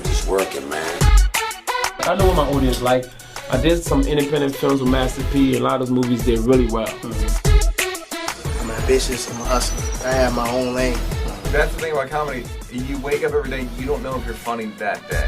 I'm just working, man. I know what my audience like. I did some independent films with Master P. A lot of those movies did really well. I'm ambitious. I'm a hustler. I have my own lane. That's the thing about comedy. You wake up every day, you don't know if you're funny that day.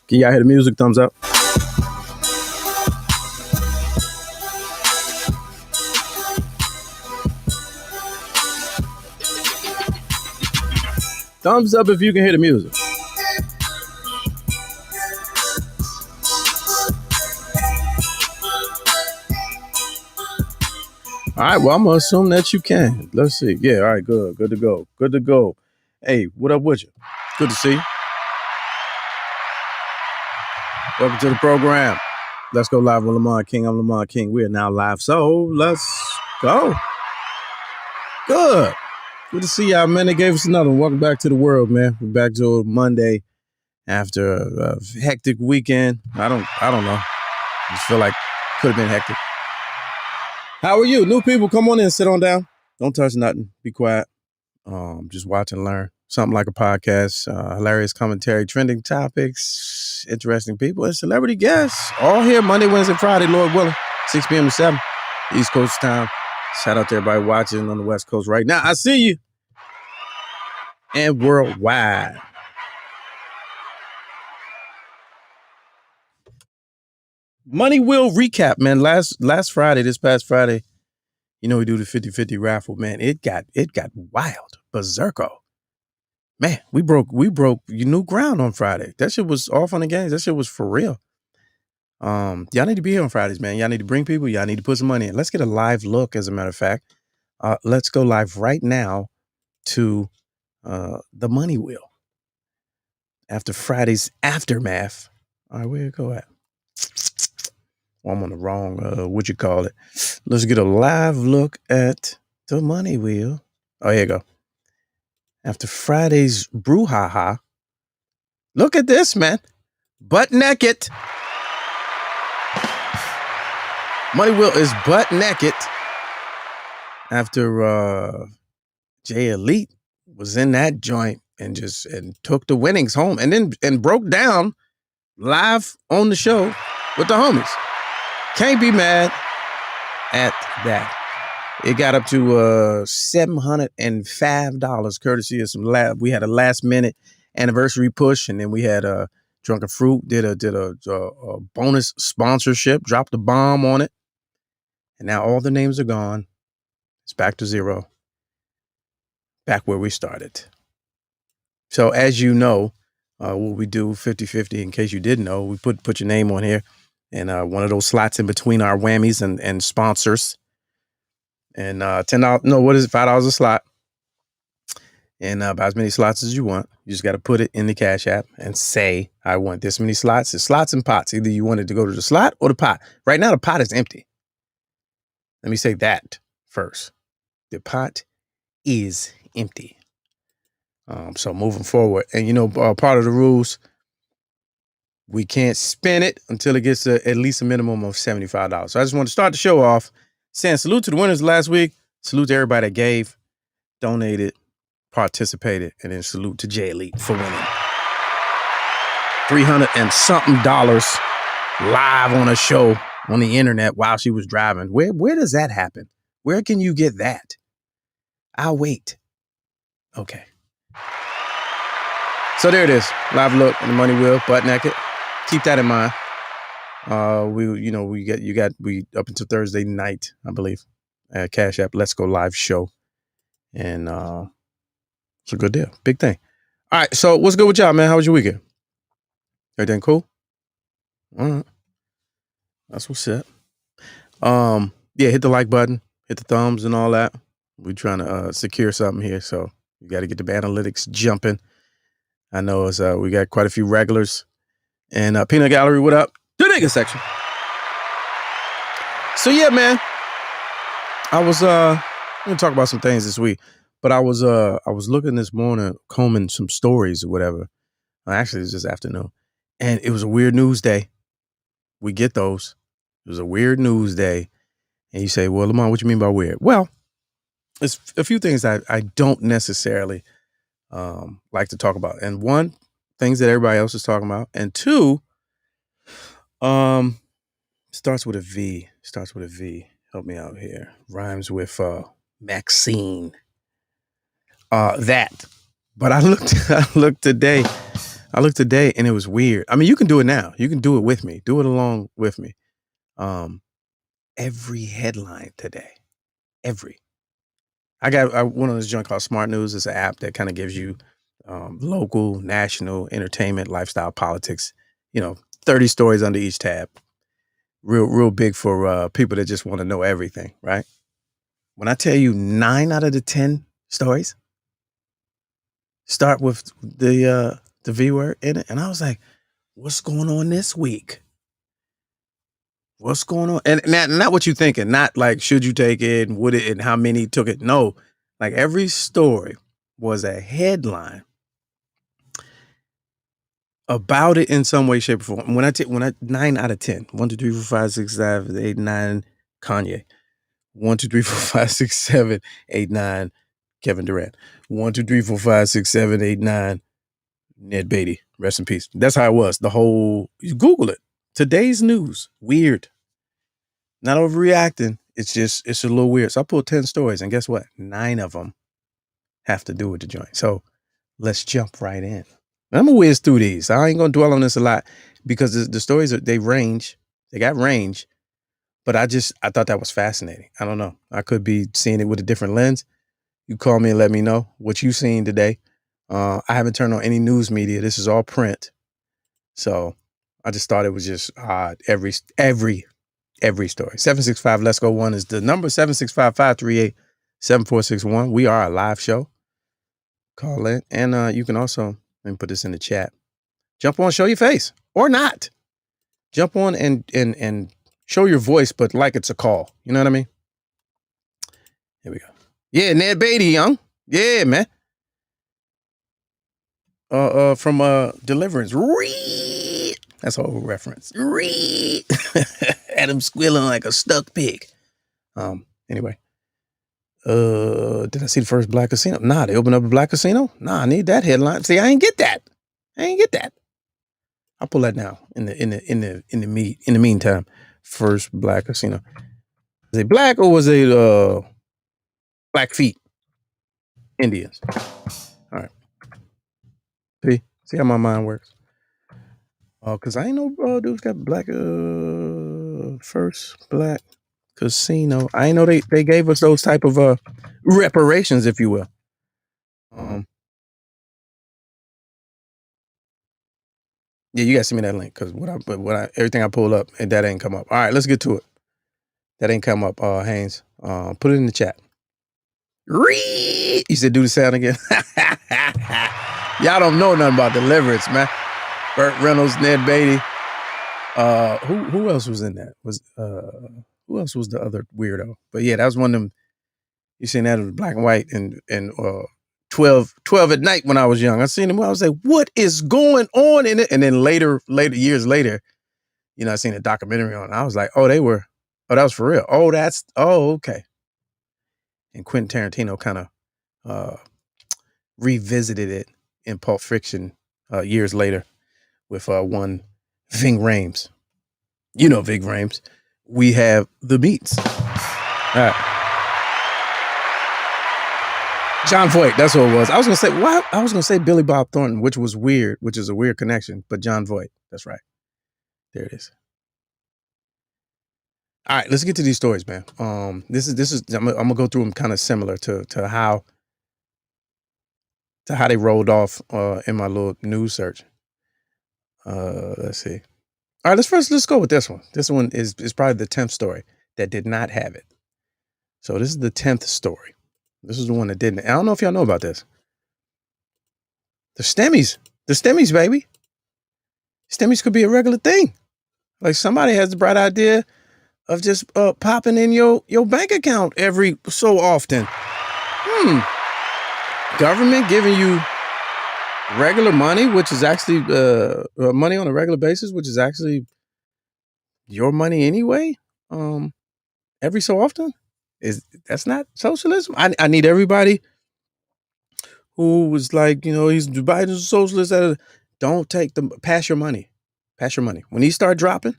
Can y'all hear the music? Thumbs up. Thumbs up if you can hear the music. All right, well, I'm going to assume that you can. Let's see. Yeah, all right, good. Good to go. Good to go. Hey, what up with you? Good to see you. Welcome to the program. Let's go live with Lamont King. I'm Lamont King. We are now live, so let's go. Good. Good to see y'all, man. They gave us another one. Welcome back to the world, man. We're back to a Monday after a hectic weekend. I don't know. I just feel like could have been hectic. How are you? New people, come on in. Sit on down. Don't touch nothing. Be quiet. Just watch and learn. Something like a podcast. Hilarious commentary, trending topics, interesting people, and celebrity guests. All here Monday, Wednesday, Friday, Lord willing. 6 p.m. to 7. East Coast time. Shout out to everybody watching on the West Coast right now. I see you. And worldwide. Money Wheel recap, man. Last Friday, this past Friday, you know, we do the 50-50 raffle, man. It got wild. Berserko. Man, we broke new ground on Friday. That shit was off on the games. That shit was for real. Y'all need to be here on Fridays, man. Y'all need to bring people. Y'all need to put some money in. Let's get a live look, as a matter of fact. Let's go live right now to the Money Wheel. After Friday's aftermath. All right, where you go at? Well, I'm on the wrong, what you call it. Let's get a live look at the Money Wheel. Oh, here you go. After Friday's brouhaha. Look at this, man. Butt naked. Money Wheel is butt naked. After Jay Elite was in that joint and took the winnings home and broke down live on the show with the homies. Can't be mad at that. It got up to $705 courtesy of some we had a last minute anniversary push, and then we had Drunken Fruit did a bonus sponsorship, dropped a bomb on it, and now all the names are gone. It's back to zero, back where we started. So as you know, what we do 50-50. In case you didn't know, we put your name on here. And one of those slots in between our whammies and sponsors. And $10, no, what is it? $5 a slot. And about as many slots as you want. You just got to put it in the Cash App and say, I want this many slots. It's slots and pots. Either you want it to go to the slot or the pot. Right now, the pot is empty. Let me say that first. The pot is empty. So moving forward. And, you know, part of the rules, we can't spend it until it gets to at least a minimum of $75. So I just want to start the show off saying salute to the winners last week. Salute to everybody that gave, donated, participated, and then salute to J Elite for winning $300 and something live on a show on the internet while she was driving. Where does that happen? Where can you get that? I'll wait. Okay. So there it is. Live look in the money wheel, butt naked. Keep that in mind. We up until Thursday night, I believe. Cash App, Let's Go Live show. And it's a good deal. Big thing. All right. So what's good with y'all, man? How was your weekend? Everything cool? All right. That's what's up. Yeah, hit the like button, hit the thumbs and all that. We're trying to secure something here, so we got to get the analytics jumping. I know we got quite a few regulars. And Peanut Gallery, what up? The nigga section. So yeah, man. I was gonna talk about some things this week, but I was looking this morning, combing some stories or whatever. Actually, it was this afternoon, and it was a weird news day. We get those. It was a weird news day, and you say, "Well, Lamont, what you mean by weird?" Well, it's a few things I don't necessarily like to talk about, and one, things that everybody else is talking about, and two, starts with a V. Help me out here. Rhymes with Maxine. That. But I looked today, and it was weird. I mean, you can do it now. You can do it with me. Do it along with me. Every headline today. I got one of this joint called Smart News. It's an app that kind of gives you local, national, entertainment, lifestyle, politics, 30 stories under each tab. Real big for people that just want to know everything, right? When I tell you 9 out of the 10 stories start with the V word in it, and I was like, what's going on this week? What's going on? And not what you thinking, not like should you take it and would it and how many took it. No, like every story was a headline about it in some way, shape, or form. When I 9 out of 10, 1, 2, 3, 4, 5, 6, 7, 8, 9, Kanye. 1, 2, 3, 4, 5, 6, 7, 8, 9, Kevin Durant. 1, 2, 3, 4, 5, 6, 7, 8, 9, Ned Beatty. Rest in peace. That's how it was. The whole, you Google it. Today's news. Weird. Not overreacting. It's a little weird. So I pulled 10 stories, and guess what? 9 of them have to do with the joint. So let's jump right in. I'm gonna whiz through these. I ain't gonna dwell on this a lot because the stories they range. They got range, but I thought that was fascinating. I don't know. I could be seeing it with a different lens. You call me and let me know what you seen today. I haven't turned on any news media. This is all print. So I just thought it was just odd. Every story. 765 Let's Go 1 is the number. 765-538-7461. We are a live show. Call in, and you can also, let me put this in the chat. Jump on, show your face or not. Jump on and show your voice, but like it's a call. You know what I mean? Here we go. Yeah, Ned Beatty, young. Yeah, man. From Deliverance. That's a whole reference. Adam squealing like a stuck pig. Anyway. Did I see the first black casino? Nah, they opened up a black casino? Nah, I need that headline. See, I ain't get that. I'll pull that now in the meantime. First black casino. Was it black or was it Blackfeet Indians? All right. See how my mind works. Cause I ain't know dudes got black first black casino. I ain't know they gave us those type of reparations, if you will. Yeah, you gotta send me that link because everything I pull up and that ain't come up. All right, let's get to it. That ain't come up, Haynes. Put it in the chat. You said do the sound again. Y'all don't know nothing about Deliverance, man. Burt Reynolds, Ned Beatty. Who else was in that? Who else was the other weirdo? But yeah, that was one of them. You seen that? It was black and white and 12 at night when I was young. I seen them. I was like, what is going on in it? And then years later, I seen a documentary on it. I was like, that was for real. Okay. And Quentin Tarantino kind of revisited it in Pulp Fiction years later with one Ving Rhames. You know Ving Rhames. We have the beats. All right. John Voight, that's what it was. I was gonna say Billy Bob Thornton, which was weird, which is a weird connection, but John Voight, that's right. There it is. All right, let's get to these stories, man. This is I'm gonna go through them kind of similar to how they rolled off in my little news search. Let's see. All right, let's go with this one. This one is probably the 10th story that did not have it. So this is the 10th story. This is the one that didn't. I don't know if y'all know about this. The STEMIs, baby. STEMIs could be a regular thing. Like somebody has the bright idea of just popping in your bank account every so often. Government giving you regular money, which is actually money on a regular basis, which is actually your money anyway. Every so often. That's not socialism? I need everybody who was like, he's Biden's a socialist. Don't pass your money. Pass your money. When he start dropping,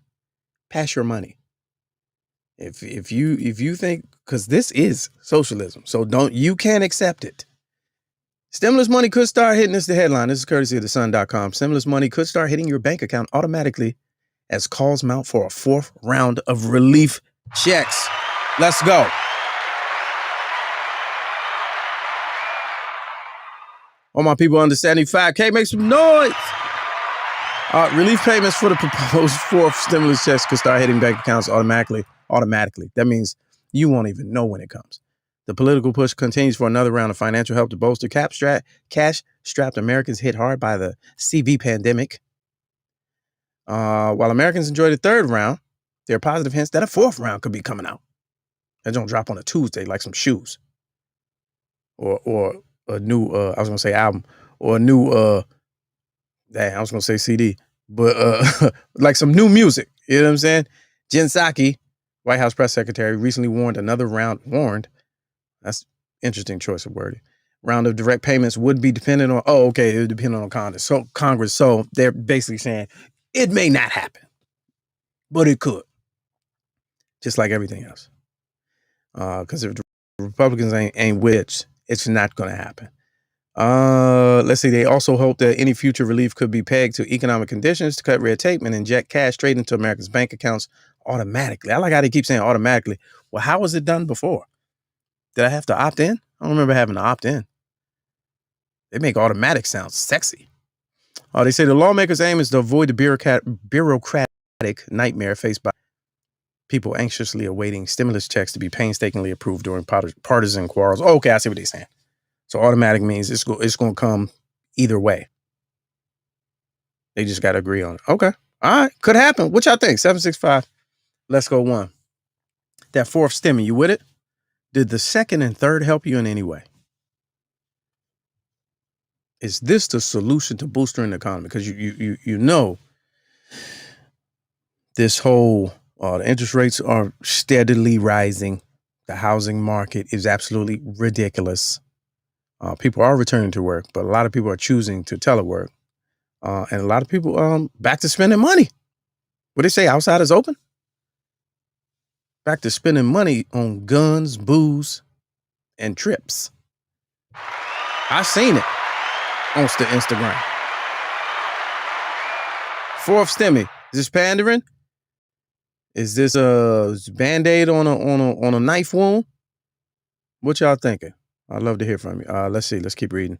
pass your money. If you think, because this is socialism, so you can't accept it. Stimulus money could start hitting. This is the headline. This is courtesy of thesun.com. Stimulus money could start hitting your bank account automatically as calls mount for a 4th round of relief checks. Let's go. All my people under 75K, make some noise. Relief payments for the proposed 4th stimulus checks could start hitting bank accounts automatically. That means you won't even know when it comes. The political push continues for another round of financial help to bolster cash-strapped Americans hit hard by the CV pandemic. While Americans enjoy the 3rd round, there are positive hints that a 4th round could be coming out. That don't drop on a Tuesday like some shoes. Or a new, I was going to say album. Or a new, I was going to say CD. But like some new music. You know what I'm saying? Jen Psaki, White House press secretary, recently warned that's interesting choice of wording. Round of direct payments would be dependent on, it would depend on Congress. So they're basically saying it may not happen, but it could. Just like everything else. Because if the Republicans ain't with, it's not going to happen. Let's see. They also hope that any future relief could be pegged to economic conditions to cut red tape and inject cash straight into Americans' bank accounts automatically. I like how they keep saying automatically. Well, how was it done before? Did I have to opt in? I don't remember having to opt in. They make automatic sound sexy. They say the lawmakers' aim is to avoid the bureaucratic nightmare faced by people anxiously awaiting stimulus checks to be painstakingly approved during partisan quarrels. Okay, I see what they're saying. So automatic means it's going to come either way. They just got to agree on it. Okay. All right. Could happen. What y'all think? 765. Let's go 1. That 4th stimmy, you with it? Did the 2nd and 3rd help you in any way? Is this the solution to boosting the economy? Because you know this whole the interest rates are steadily rising. The housing market is absolutely ridiculous. People are returning to work, but a lot of people are choosing to telework. And a lot of people back to spending money. What they say, outside is open? Back to spending money on guns, booze, and trips. I seen it on Instagram. 4th stimmy. Is this pandering? Is this a Band-Aid on a knife wound? What y'all thinking? I'd love to hear from you. Let's see. Let's keep reading.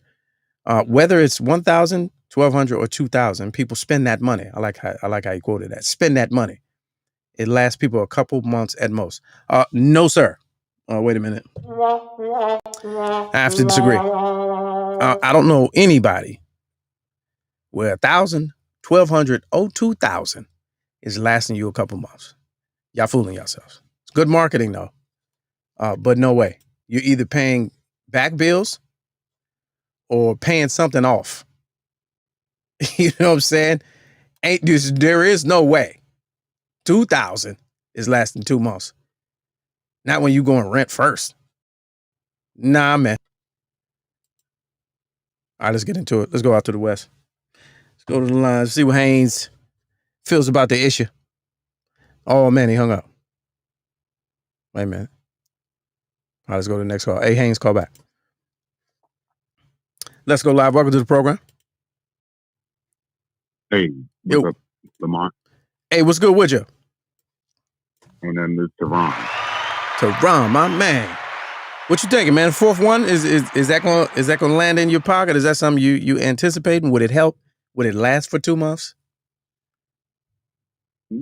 Whether it's 1,000, 1,200, or 2,000, people spend that money. I like how you quoted that. Spend that money. It lasts people a couple months at most. No, sir. Wait a minute. I have to disagree. I don't know anybody where 1,000, 1,200, or 2,000 is lasting you a couple months. Y'all fooling yourselves. It's good marketing though. But no way. You're either paying back bills or paying something off. You know what I'm saying? There is no way 2,000 is lasting 2 months. Not when you going rent first. Nah, man. All right, let's get into it. Let's go out to the West. Let's go to the lines, see what Haynes feels about the issue. Oh, man, he hung up. Wait a minute. All right, let's go to the next call. Hey, Haynes, call back. Let's go live. Welcome to the program. Hey, what's up, Lamont? Hey, what's good with you? And then there's Prom, my man. What you thinking, man? Fourth one is that gonna land in your pocket? Is that something you anticipating? Would it help? Would it last for 2 months?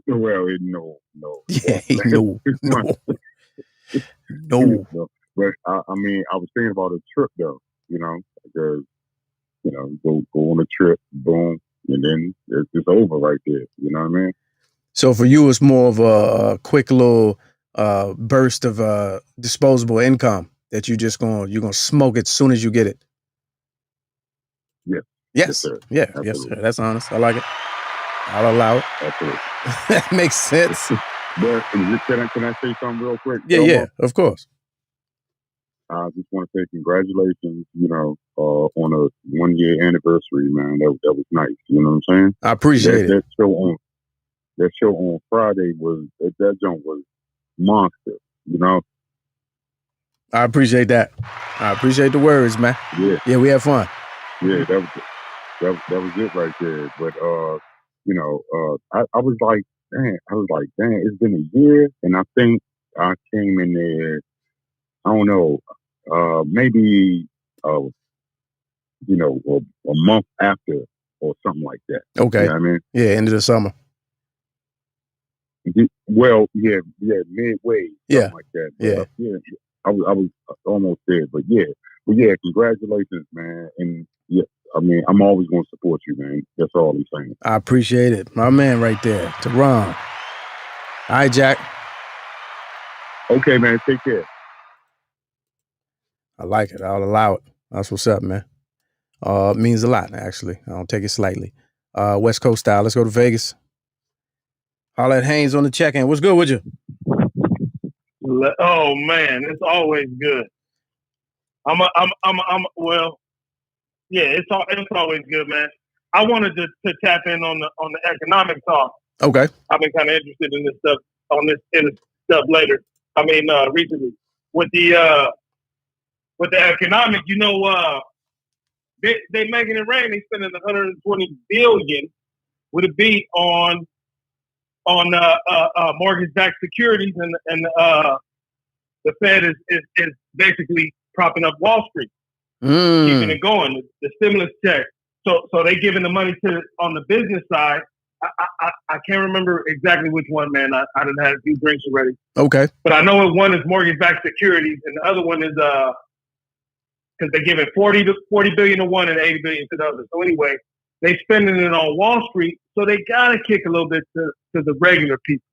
Well, no. Yeah, no. But I mean, I was thinking about a trip though, because go on a trip, boom, and then it's over right there. You know what I mean? So for you, it's more of a quick little burst of disposable income that you're gonna smoke it as soon as you get it. Yes. Yes. Sir. Yeah. Absolutely. Yes, sir. That's honest. I like it. I'll allow it. Absolutely. That makes sense. But can I say something real quick? Yeah, of course. I just want to say congratulations, on a 1 year anniversary, man. That was nice. You know what I'm saying? I appreciate it. That show on Friday that joint was monster. I appreciate that. I appreciate the words, man. Yeah, we had fun. Yeah, that was it right there. But I was like, dang, it's been a year, and I think I came in there. I don't know, maybe a month after or something like that. Okay. You know what I mean? Yeah, end of the summer. Well, yeah, midway, Yeah. something like that. Yeah. I was almost there, but congratulations, man. And yeah, I mean, I'm always going to support you, man. That's all I'm saying. I appreciate it. My man right there, Teron. All right, Jack. Okay, man. Take care. I like it. I'll allow it. That's what's up, man. It means a lot, actually. I don't take it slightly. West Coast style. Let's go to Vegas. Holla at Haynes on the check-in. What's good with you? Oh man, it's always good. It's always good, man. I wanted to tap in on the economic talk. Okay. I've been kind of interested in this stuff later. I mean, recently with the economic, they making it rain. They spending $120 billion with a beat on mortgage-backed securities, and the Fed is basically propping up Wall Street, keeping it going. The stimulus check. So they giving the money on the business side. I can't remember exactly which one, man. I done had a few drinks already. Okay. But I know one is mortgage-backed securities, and the other one is because they're giving $40 billion to one and $80 billion to the other. So anyway, they spending it on Wall Street, so they gotta kick a little bit to the regular people.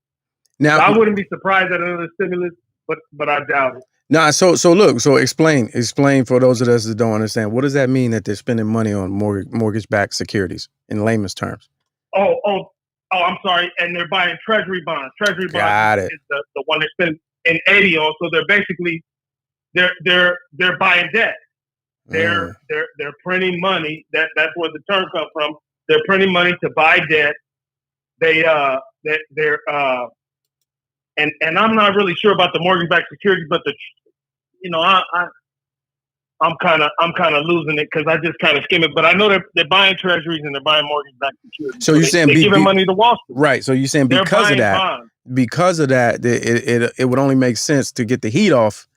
Now, so I wouldn't be surprised at another stimulus, but I doubt it. Nah, so explain for those of us that don't understand. What does that mean that they're spending money on mortgage-backed securities in layman's terms? Oh, I'm sorry. And they're buying treasury bonds. Treasury bonds Got it. is the one they spend in 80 on. So they're basically they're buying debt. They're printing money. That's where the term comes from. They're printing money to buy debt. And I'm not really sure about the mortgage-backed securities, but I'm kind of losing it because I just kind of skim it. But I know they're buying treasuries and they're buying mortgage-backed securities. So you're saying they're giving money to Wall Street. Right. So you're saying because of that, it would only make sense to get the heat off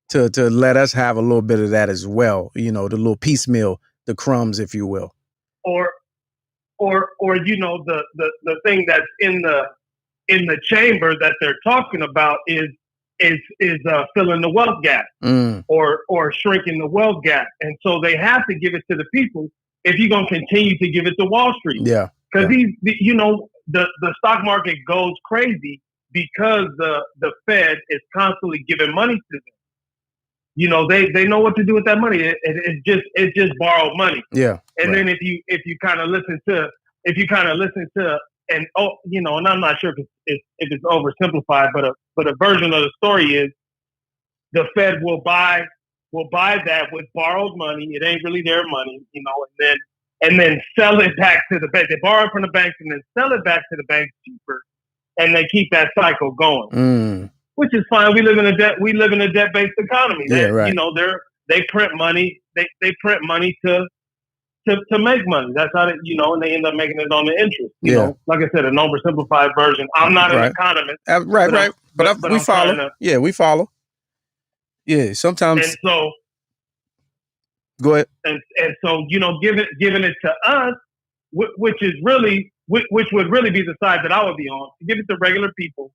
to let us have a little bit of that as well. The little piecemeal, the crumbs, if you will. Or the thing that's in the chamber that they're talking about is filling the wealth gap or shrinking the wealth gap. And so they have to give it to the people if you're going to continue to give it to Wall Street. Yeah. Because the stock market goes crazy because the Fed is constantly giving money to them. They know what to do with that money. It's just borrowed money. Yeah. And then if you kind of listen to and I'm not sure if it's oversimplified, but a version of the story is the Fed will buy will buy that with borrowed money. It ain't really their money, you know, and then sell it back to the bank. They borrow from the banks and then sell it back to the bank cheaper, and they keep that cycle going. Which is fine. We live in a debt-based economy. Yeah, right. You know, they print money. They print money to make money. That's how you know, and they end up making it on the interest. You know, like I said, an oversimplified version. I'm not an economist. Right. But we follow. We follow. Yeah, sometimes. And so, go ahead. And so, you know, giving it to us, which would really be the side that I would be on. Give it to regular people.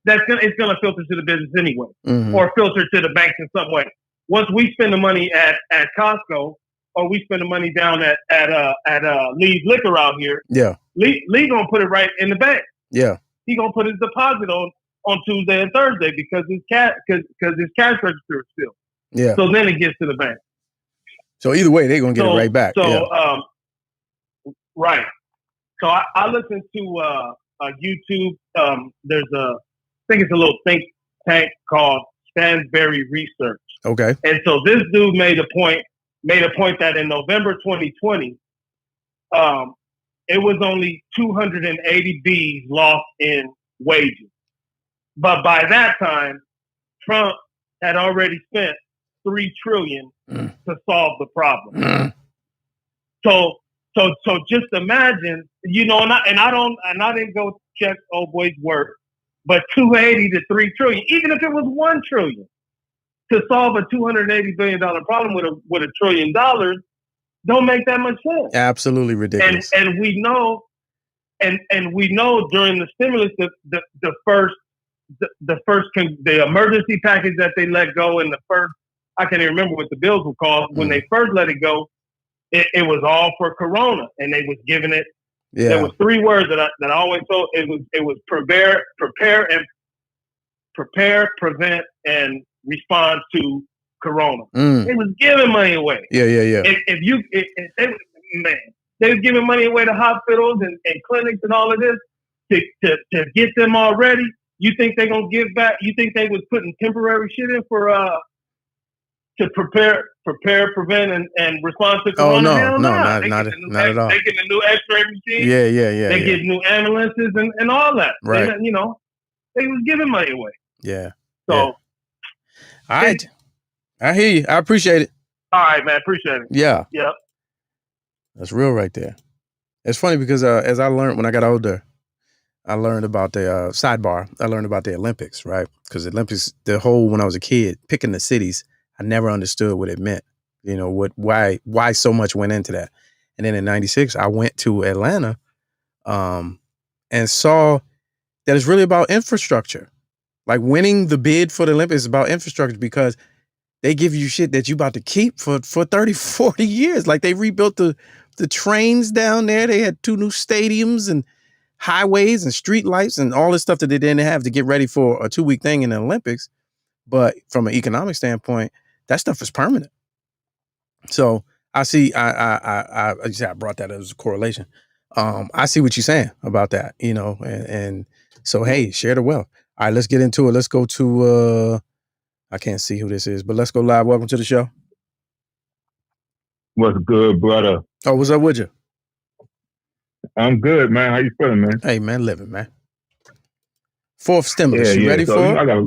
It's gonna filter to the business anyway, or filter to the banks in some way. Once we spend the money at Costco, or we spend the money down at Lee's Liquor out here, Lee gonna put it right in the bank. Yeah, he gonna put his deposit on Tuesday and Thursday because his cash register is filled. Yeah, so then it gets to the bank. So either way, they're gonna get it right back. So right. So I listen to YouTube. There's I think it's a little think tank called Stansberry Research. Okay. And so this dude made a point that in November 2020, it was only 280 B's lost in wages. But by that time, Trump had already spent $3 trillion to solve the problem. So just imagine, you know, and I didn't go check old boy's work, but 280 to 3 trillion, even if it was 1 trillion, to solve a $280 billion problem with $1 trillion, don't make that much sense. Absolutely ridiculous. And we know, and we know during the stimulus, the emergency package that they let go, and the first, I can't even remember what the bills were called when they first let it go. It was all for Corona, and they was giving it. Yeah. There was 3 words that I always told. It was prepare, prevent, and respond to Corona. They was giving money away. Yeah. They was giving money away to hospitals and clinics and all of this to get them all ready. You think they're gonna give back? You think they was putting temporary shit in for to prepare, prevent, and respond to Corona? Oh, no, not at all. They get a new X-ray machine. Yeah. They get new ambulances and all that. Right. They, you know, they was giving money away. Yeah. So, all right. I hear you. I appreciate it. All right, man. Appreciate it. Yeah. Yep. That's real right there. It's funny because as I learned when I got older, I learned about the sidebar. I learned about the Olympics, right? Because the Olympics, when I was a kid, picking the cities, I never understood what it meant. You know, why so much went into that. And then in '96, I went to Atlanta and saw that it's really about infrastructure. Like winning the bid for the Olympics is about infrastructure because they give you shit that you about to keep for 30, 40 years. Like they rebuilt the trains down there. They had 2 new stadiums and highways and street lights and all this stuff that they didn't have to get ready for a 2-week thing in the Olympics. But from an economic standpoint, that stuff is permanent. So I see, I brought that as a correlation. I see what you're saying about that, you know, and so, hey, share the wealth. All right, let's get into it. Let's go to, I can't see who this is, but let's go live. Welcome to the show. What's good, brother? Oh, what's up with you? I'm good, man. How you feeling, man? Hey, man, living, man. 4th stimulus. You ready for it?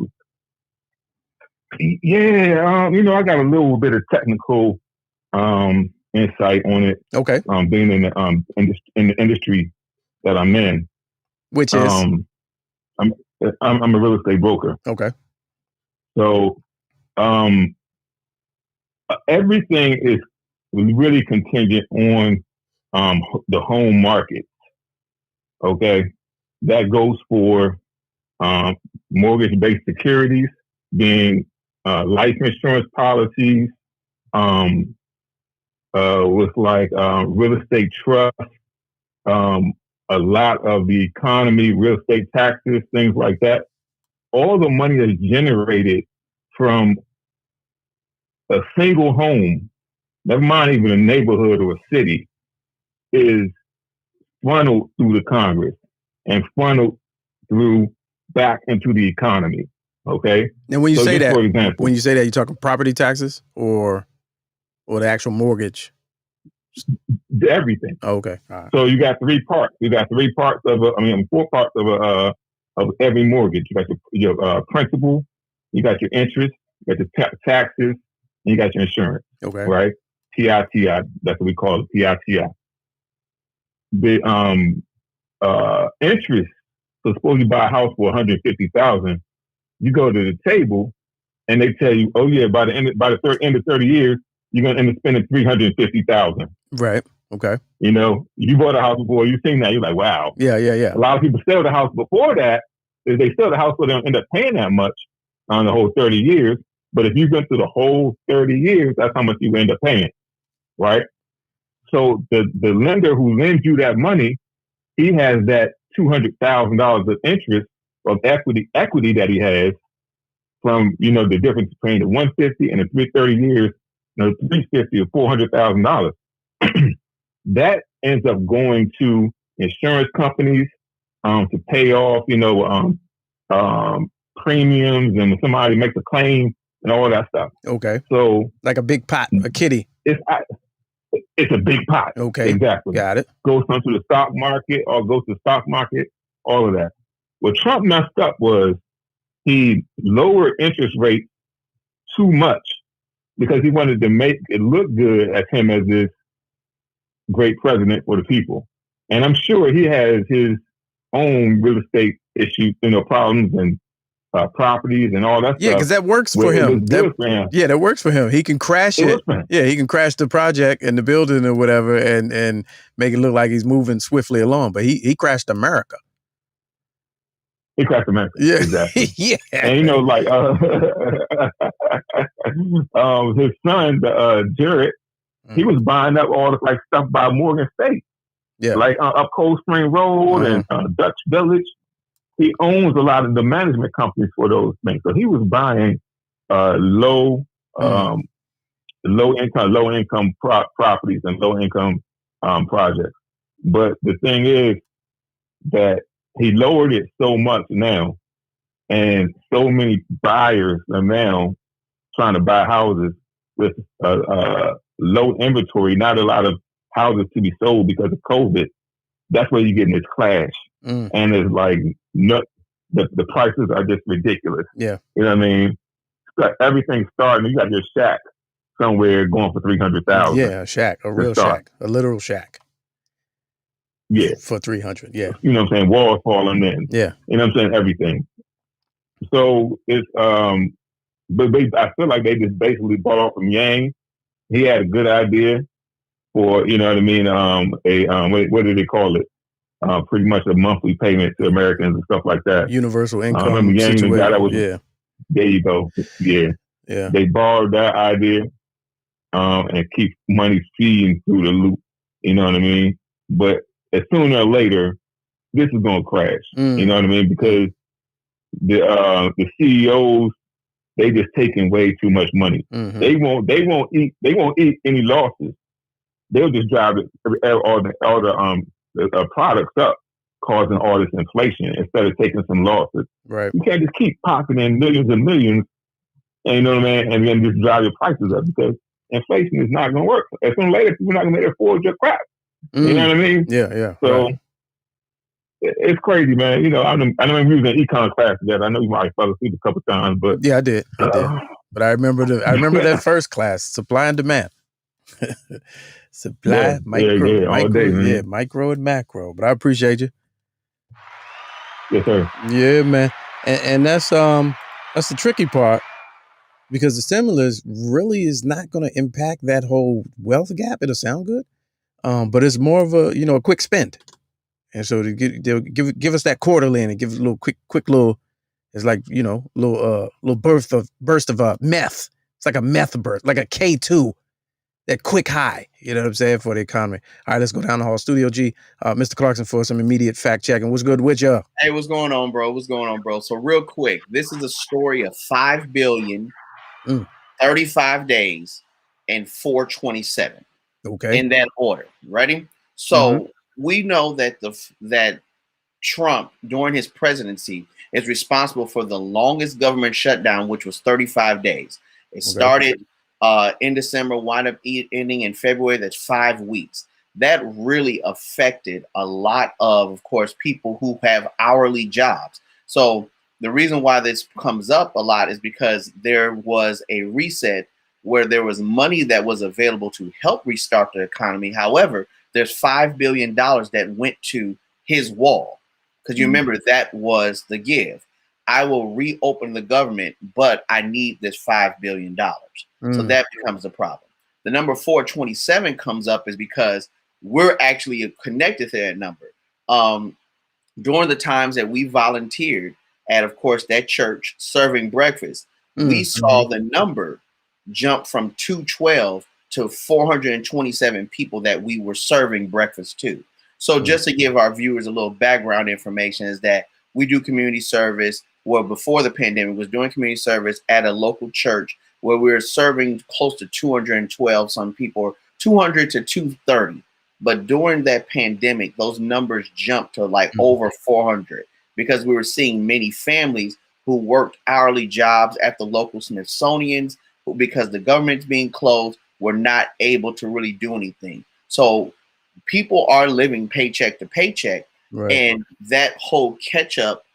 You know, I got a little bit of technical insight on it. Okay. Being in the industry that I'm in, which is I'm a real estate broker. Okay. So everything is really contingent on the home market. Okay, that goes for mortgage-based securities, being life insurance policies, with like real estate trust, a lot of the economy, real estate taxes, things like that. All the money that's generated from a single home, never mind even a neighborhood or a city, is funneled through the Congress and funneled through back into the economy. Okay. And when you So say just that, for example, you're talking property taxes or the actual mortgage? everything. Oh, okay. All right. So you got 3 parts. You got 3 parts of 4 parts of every mortgage. You got your principal, you got your interest, you got your taxes, and you got your insurance. Okay. Right? TITI. That's what we call it. TITI. The interest. So suppose you buy a house for $150,000, you go to the table and they tell you, oh yeah, by the end of 30 years, you're gonna end up spending $350,000. Right. Okay. You know, you bought a house before, you've seen that, you're like, wow. Yeah. A lot of people sell the house before that. If they sell the house, so they don't end up paying that much on the whole 30 years. But if you went through the whole 30 years, that's how much you end up paying, right? So the lender who lends you that money, he has that $200,000 of interest of equity that he has from, the difference between the 150 and the 330 years, 350 or $400,000. That ends up going to insurance companies to pay off, premiums, and somebody makes a claim and all that stuff. Okay. So like a big pot, a kitty. It's a big pot. Okay. Exactly. Got it. Goes into the stock market or goes to the stock market, all of that. What Trump messed up was he lowered interest rates too much because he wanted to make it look good as him as this great president for the people. And I'm sure he has his own real estate issues, problems and properties and all that stuff. Yeah, because that works for him. Yeah, that works for him. He can crash it. Yeah, he can crash the project and the building or whatever and make it look like he's moving swiftly along. But he crashed America. He crashed America. Yeah. Exactly. Yeah. And his son, Jared, he was buying up all the stuff by Morgan State. Yeah. Like up Cold Spring Road and Dutch Village. He owns a lot of the management companies for those things. So he was buying low income properties and low income projects. But the thing is that he lowered it so much now, and so many buyers are now trying to buy houses with low inventory, not a lot of houses to be sold because of COVID. That's where you're getting this clash. And it's like, the prices are just ridiculous. Yeah. You know what I mean? Everything's starting. You got your shack somewhere going for $300,000. Yeah, a shack, a real shack, a literal shack. Yeah. For 300. Yeah. You know what I'm saying? Walls falling in. Yeah. You know what I'm saying? Everything. So it's, but I feel like they just basically bought off from Yang. He had a good idea for, you know what I mean? What do they call it? Pretty much a monthly payment to Americans and stuff like that. Universal income. Remember Yang, the guy that was, yeah. There you go. Yeah. Yeah. They borrowed that idea and keep money feeding through the loop. You know what I mean? But sooner or later, this is going to crash. You know what I mean? Because the CEOs, they just taking way too much money. They won't eat any losses. They'll just drive all the products up, causing all this inflation instead of taking some losses. Right. You can't just keep popping in millions and millions, and you know what I mean, and then just drive your prices up because inflation is not going to work. Sooner or later, people are not going to be able to afford your crap. You know what I mean? Yeah, yeah. So it's crazy, man. You know, I know we was in econ class together. I know you might have fell asleep a couple times, but yeah, I did. But I remember that first class, supply and demand. Supply, micro and macro. But I appreciate you. Yes, sir. Yeah, man. And that's the tricky part, because the stimulus really is not going to impact that whole wealth gap. It'll sound good, but it's more of a quick spend. And so they'll give us that quarterly and give us a little quick little. It's like little burst of meth. It's like a meth burst, like a K2. That quick high, you know what I'm saying, for the economy. All right, let's go down the hall. Studio G, Mr. Clarkson for some immediate fact checking. What's good with you? Hey, what's going on, bro? So real quick, this is a story of 5 billion, 35 days, and 427. Okay. In that order. Ready? So we know that Trump, during his presidency, is responsible for the longest government shutdown, which was 35 days. It started in December, wound up ending in February. That's 5 weeks. That really affected a lot of course, people who have hourly jobs. So the reason why this comes up a lot is because there was a reset where there was money that was available to help restart the economy. However, there's $5 billion that went to his wall. Because you remember, that was the give. I will reopen the government, but I need this $5 billion. So that becomes a problem. The number 427 comes up is because we're actually connected to that number. During the times that we volunteered at, of course, that church serving breakfast, we saw the number jump from 212 to 427 people that we were serving breakfast to. So just to give our viewers a little background information is that we do community service. Well, before the pandemic, was doing community service at a local church where we were serving close to 212 some people, 200 to 230. But during that pandemic, those numbers jumped to like over 400 because we were seeing many families who worked hourly jobs at the local Smithsonian's, who, because the government's being closed, were not able to really do anything. So people are living paycheck to paycheck, and that whole catch up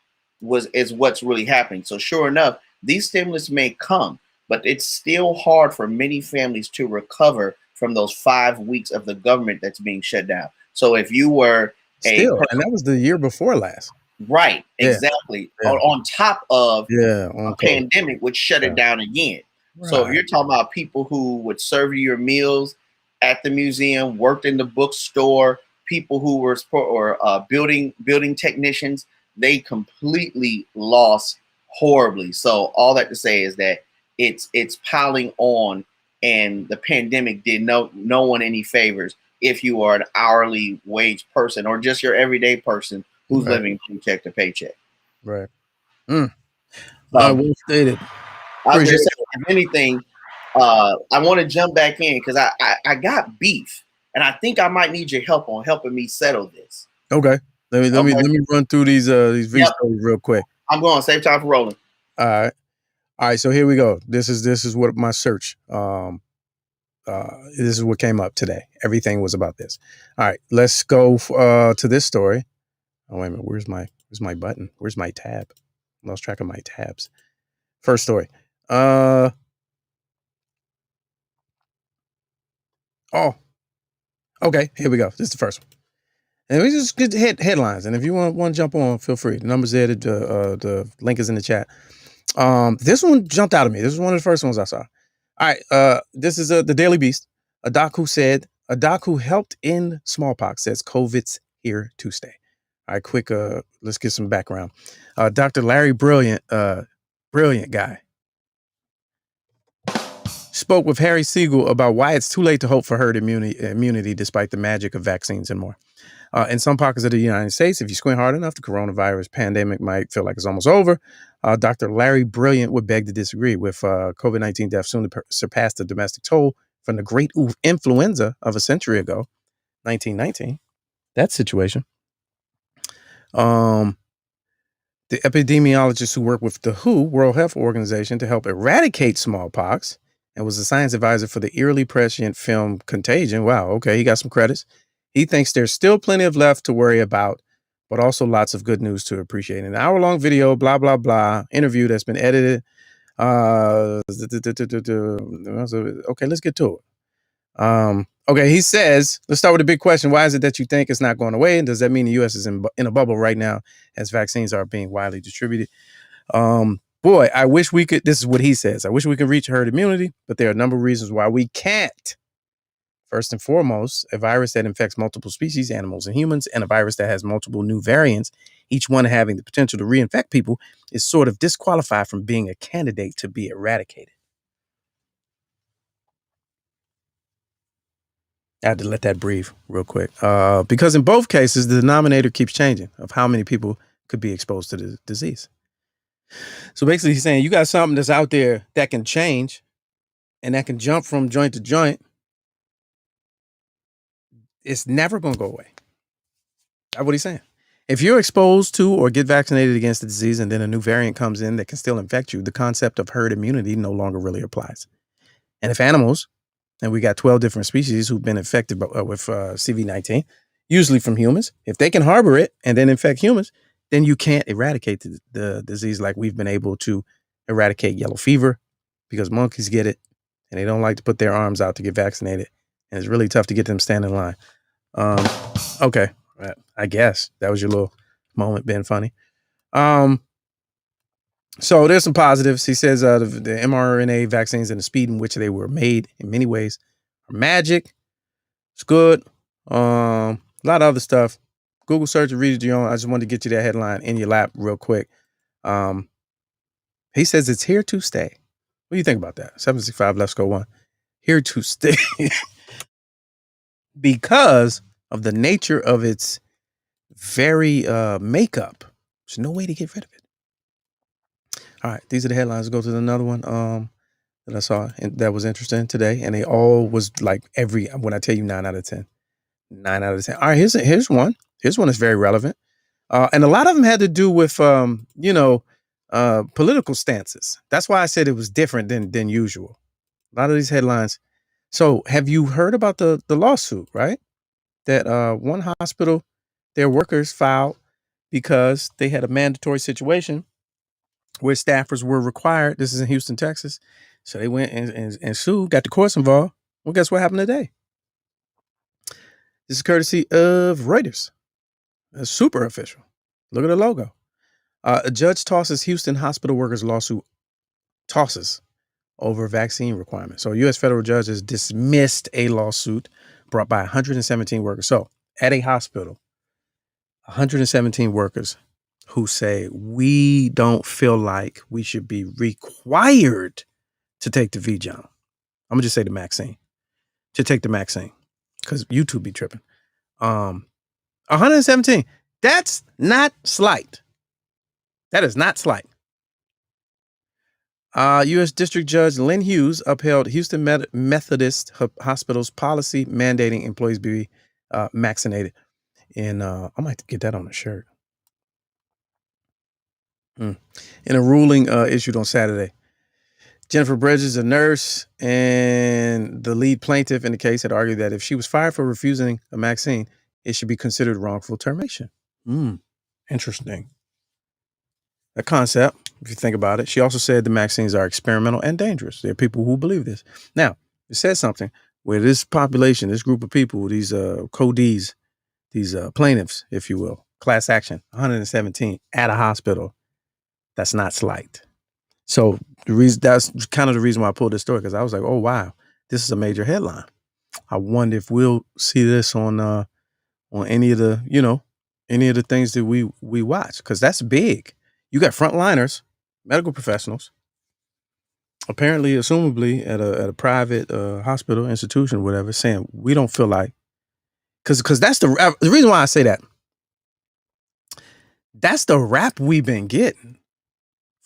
is what's really happening. So sure enough, these stimulus may come, but it's still hard for many families to recover from those 5 weeks of the government that's being shut down. So if you were and that was the year before last. Right, exactly. On top of a pandemic, which shut it down again. So if you're talking about people who would serve you your meals at the museum, worked in the bookstore, people who were building technicians, they completely lost horribly. So all that to say is that it's piling on, and the pandemic did no one any favors if you are an hourly wage person or just your everyday person who's living paycheck to paycheck. Right. Well stated. I was just saying, if anything, I want to jump back in because I got beef, and I think I might need your help on helping me settle this. Okay. Let me run through these V stories real quick. I'm going. Save time for rolling. All right. So here we go. This is what my search. This is what came up today. Everything was about this. All right. Let's go to this story. Oh, wait a minute. Where's my button? Where's my tab? I lost track of my tabs. First story. Okay. Here we go. This is the first one. And we just get headlines. And if you want to jump on, feel free. The number's there. The link is in the chat. This one jumped out at me. This is one of the first ones I saw. All right. This is the Daily Beast. A doc who helped end smallpox says COVID's here to stay. All right, quick. Let's get some background. Dr. Larry Brilliant guy, spoke with Harry Siegel about why it's too late to hope for herd immunity despite the magic of vaccines and more. In some pockets of the United States, if you squint hard enough, the coronavirus pandemic might feel like it's almost over. Dr. Larry Brilliant would beg to disagree, with COVID-19 deaths soon to surpass the domestic toll from the great influenza of a century ago, 1919. That situation. The epidemiologist who worked with the WHO, World Health Organization, to help eradicate smallpox and was a science advisor for the eerily prescient film Contagion. Wow, okay, he got some credits. He thinks there's still plenty of left to worry about, but also lots of good news to appreciate. An hour-long video, blah, blah, blah, interview that's been edited. Okay, let's get to it. Okay, he says, let's start with the big question. Why is it that you think it's not going away? And does that mean the U.S. is in a bubble right now as vaccines are being widely distributed? Boy, I wish we could. This is what he says. I wish we could reach herd immunity, but there are a number of reasons why we can't. First and foremost, a virus that infects multiple species, animals and humans, and a virus that has multiple new variants, each one having the potential to reinfect people, is sort of disqualified from being a candidate to be eradicated. I had to let that breathe real quick. Because in both cases, the denominator keeps changing of how many people could be exposed to the disease. So basically he's saying you got something that's out there that can change and that can jump from joint to joint. It's never going to go away. That's what he's saying. If you're exposed to or get vaccinated against the disease and then a new variant comes in that can still infect you, the concept of herd immunity no longer really applies. And if animals, and we got 12 different species who've been infected with CV-19, usually from humans, if they can harbor it and then infect humans, then you can't eradicate the disease like we've been able to eradicate yellow fever, because monkeys get it and they don't like to put their arms out to get vaccinated. And it's really tough to get them standing in line. Okay. I guess that was your little moment being funny. So there's some positives. He says the mRNA vaccines and the speed in which they were made in many ways are magic. It's good. A lot of other stuff. Google search and read it your own. I just wanted to get you that headline in your lap real quick. He says it's here to stay. What do you think about that? 765 Let's Go 1. Here to stay. Because of the nature of its very makeup. There's no way to get rid of it. All right, these are the headlines. Let's go to another one that I saw and that was interesting today. And they all was like when I tell you 9 out of 10. 9 out of 10. All right, here's one. Here's one that's very relevant. And a lot of them had to do with, political stances. That's why I said it was different than usual. A lot of these headlines. So have you heard about the lawsuit, right? That one hospital, their workers filed because they had a mandatory situation where staffers were required. This is in Houston, Texas. So they went and sued, got the courts involved. Well, guess what happened today? This is courtesy of Reuters. A super official. Look at the logo. A judge tosses Houston hospital workers lawsuit over vaccine requirements. So a U.S. federal judge has dismissed a lawsuit brought by 117 workers. So at a hospital, 117 workers who say, we don't feel like we should be required to take the VJON. I'm going to just say the vaccine. To take the vaccine. Because YouTube be tripping. 117. That's not slight. That is not slight. U.S. District Judge Lynn Hughes upheld Houston Methodist Hospital's policy mandating employees be vaccinated. And I might get that on a shirt. In a ruling issued on Saturday, Jennifer Bridges, a nurse and the lead plaintiff in the case, had argued that if she was fired for refusing a vaccine, it should be considered wrongful termination. Interesting. A concept, if you think about it. She also said the vaccines are experimental and dangerous. There are people who believe this. Now, it says something where this population, this group of people, these codees, these plaintiffs, if you will, class action, 117 at a hospital. That's not slight. So that's kind of the reason why I pulled this story, because I was like, oh, wow, this is a major headline. I wonder if we'll see this on any of the things that we watch, because that's big. You got frontliners, medical professionals, apparently, assumably at a private hospital, institution, whatever, saying we don't feel like, because that's the reason why I say that. That's the rap we've been getting.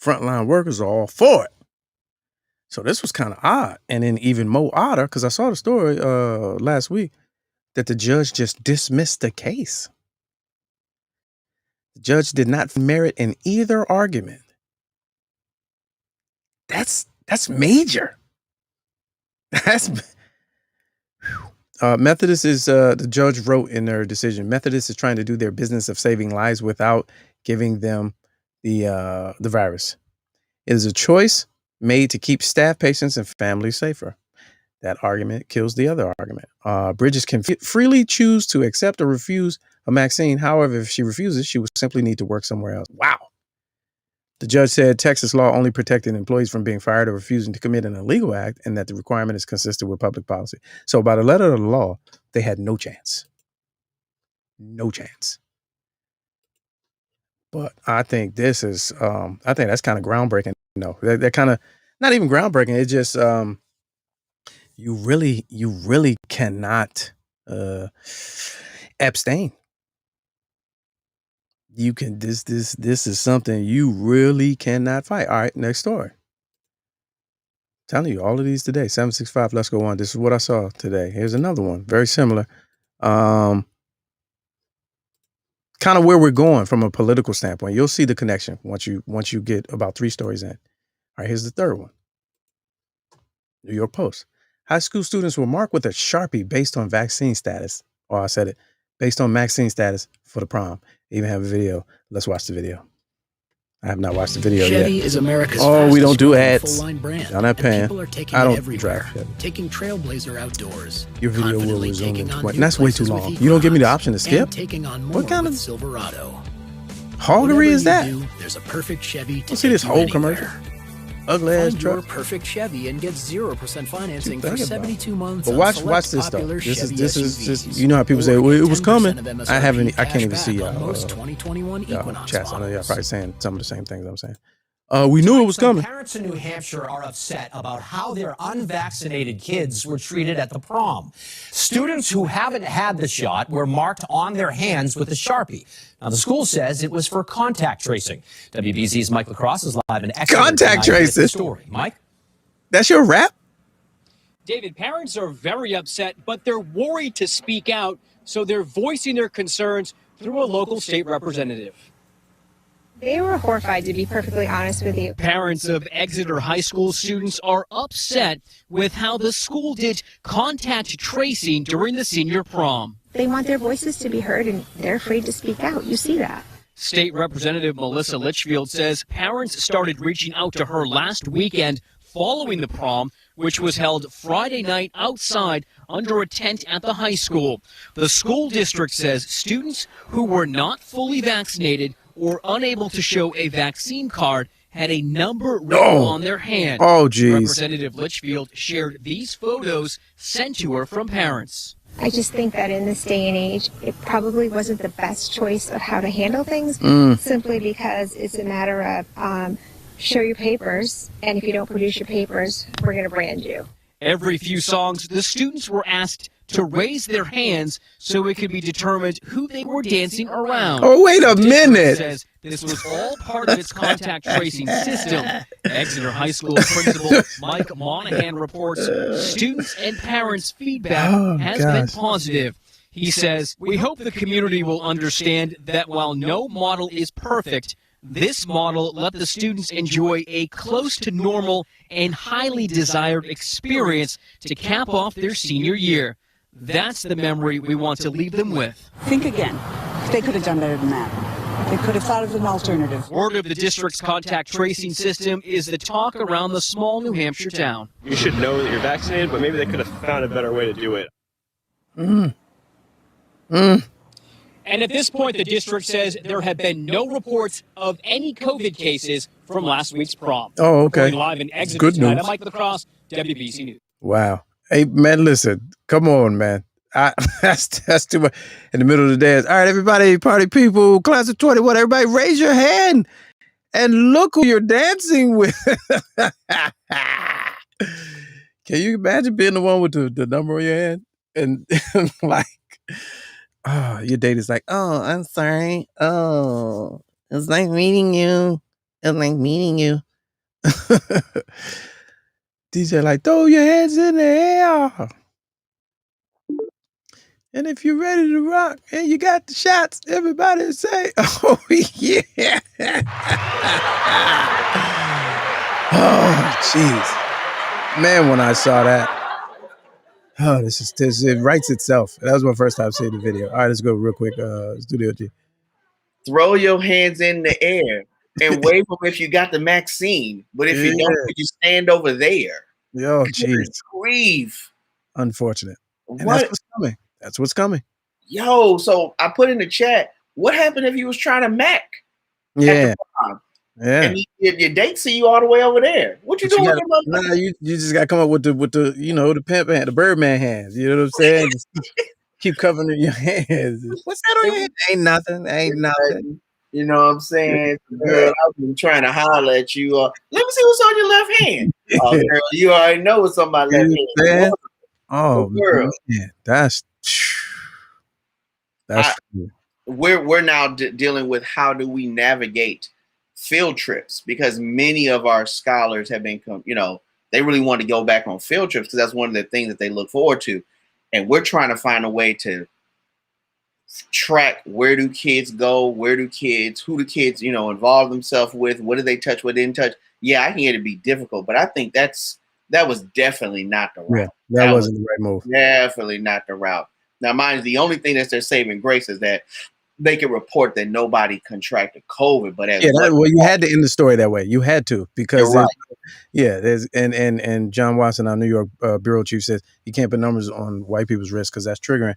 Frontline workers are all for it. So this was kind of odd. And then even more odder, because I saw the story last week that the judge just dismissed the case. The judge did not merit in either argument. That's major. Methodist is the judge wrote in their decision. Methodist is trying to do their business of saving lives without giving them the virus. It is a choice made to keep staff, patients, and families safer. That argument kills the other argument. Bridges can freely choose to accept or refuse a vaccine. However, if she refuses, she would simply need to work somewhere else. Wow. The judge said Texas law only protected employees from being fired or refusing to commit an illegal act, and that the requirement is consistent with public policy. So by the letter of the law, they had no chance. No chance. But I think this is, I think that's kind of groundbreaking. No, that kind of, not even groundbreaking. It's just, you really cannot abstain. You can, this is something you really cannot fight. All right, next story. Telling you all of these today. 765, let's go on. This is what I saw today. Here's another one, very similar. kind of where we're going from a political standpoint. You'll see the connection once you get about 3 stories in. All right, here's the third one. New York Post. High school students were marked with a Sharpie based on vaccine status. Oh, I said it. Based on vaccine status for the prom. They even have a video. Let's watch the video. I have not watched the video Chevy yet. is America's we don't do fastest-growing ads. full-line brand. I'm not paying. People are taking I it don't everywhere. drive Chevy. Taking Trailblazer outdoors. Your video will confidently resume in taking on 20. new That's way too places with long. You don't give me the Equinox, option to skip? and taking on more What kind with of Silverado. hoggery Whatever is you that? do, there's a perfect Chevy to Let's see this take you whole anywhere. commercial. Ugly ass Find your truck. perfect Chevy and get 0% financing What for you thinking about? 72 months. But on watch select this though. popular This Chevy is SUVs. you know how people say, Or well, it get was 10% coming. of I MSRP can't even cash see back y'all. on most 2021 Equinox Chats. I know y'all models. probably saying some of the same things I'm saying. We knew it was Some coming. Parents in New Hampshire are upset about how their unvaccinated kids were treated at the prom. Students who haven't had the shot were marked on their hands with a Sharpie. Now, the school says it was for contact tracing. WBZ's Mike LaCrosse is live in Exeter. Contact tonight with tracing? the story. Mike? That's your rap? David, parents are very upset, but they're worried to speak out, so they're voicing their concerns through a local state representative. They were horrified, to be perfectly honest with you. Parents of Exeter High School students are upset with how the school did contact tracing during the senior prom. They want their voices to be heard, and they're afraid to speak out. You see that. State Representative Melissa Litchfield says parents started reaching out to her last weekend following the prom, which was held Friday night outside under a tent at the high school. The school district says students who were not fully vaccinated or unable to show a vaccine card had a number written on their hand. Oh, geez. Representative Litchfield shared these photos sent to her from parents. I just think that in this day and age, it probably wasn't the best choice of how to handle things, simply because it's a matter of show your papers, and if you don't produce your papers, we're going to brand you. Every few songs, the students were asked to raise their hands so it could be determined who they were dancing around. Oh, wait a The district minute. says this was all part of its contact tracing system. Exeter High School principal Mike Monahan reports students and parents' feedback has been positive. He says, "We hope the community will understand that while no model is perfect, this model let the students enjoy a close to normal and highly desired experience to cap off their senior year. That's the memory we want to leave them with." Think again. They could have done better than that. They could have thought of an alternative. Word of the district's contact tracing system is the talk around the small New Hampshire town. You should know that you're vaccinated, but maybe they could have found a better way to do it. And at this point, the district says there have been no reports of any COVID cases from last week's prom. Oh, okay. Reporting live in Exeter Good tonight, news. I'm Mike LaCrosse, WBC News. Wow. Hey, man, listen. Come on, man. That's too much. In the middle of the dance. All right, everybody, party people, class of 21, everybody raise your hand and look who you're dancing with. Can you imagine being the one with the number on your hand? And like, your date is like, oh, I'm sorry. Oh, it's nice meeting you. It's like meeting you. DJ like, throw your hands in the air. And if you're ready to rock and you got the shots, everybody say, oh, yeah. Oh, jeez. Man, when I saw that, it writes itself. That was my first time seeing the video. All right, let's go real quick. Studio G. Throw your hands in the air and wave them if you got the vaccine. But if you don't, you stand over there. Yo, jeez. Grieve. Unfortunate. And What? that's what's coming. That's what's coming. Yo, so I put in the chat, what happened if you was trying to Mac? Yeah. Yeah. And your date see you all the way over there. What you doing? You just gotta come up with the the pimp hand, the Birdman hands. You know what I'm saying? Just keep covering your hands. What's that on your hand? Ain't nothing. Ain't nothing. You know what I'm saying? Girl, I've been trying to holler at you. Let me see what's on your left hand. Oh, girl, you already know what's on my left hand. Oh, girl. Man, that's true. We're now dealing with how do we navigate field trips, because many of our scholars have been, they really want to go back on field trips because that's one of the things that they look forward to. And we're trying to find a way to track where do kids go, who do kids, involve themselves with, what did they touch, what didn't touch. Yeah, I can get it be difficult, but I think that was definitely not the route. Yeah, that wasn't the right move. Definitely not the route. Now, mind you, the only thing that's their saving grace is that they can report that nobody contracted COVID, but you had to end the story that way. You had to, because right. There's and John Watson, our New York bureau chief, says you can't put numbers on white people's risk because that's triggering.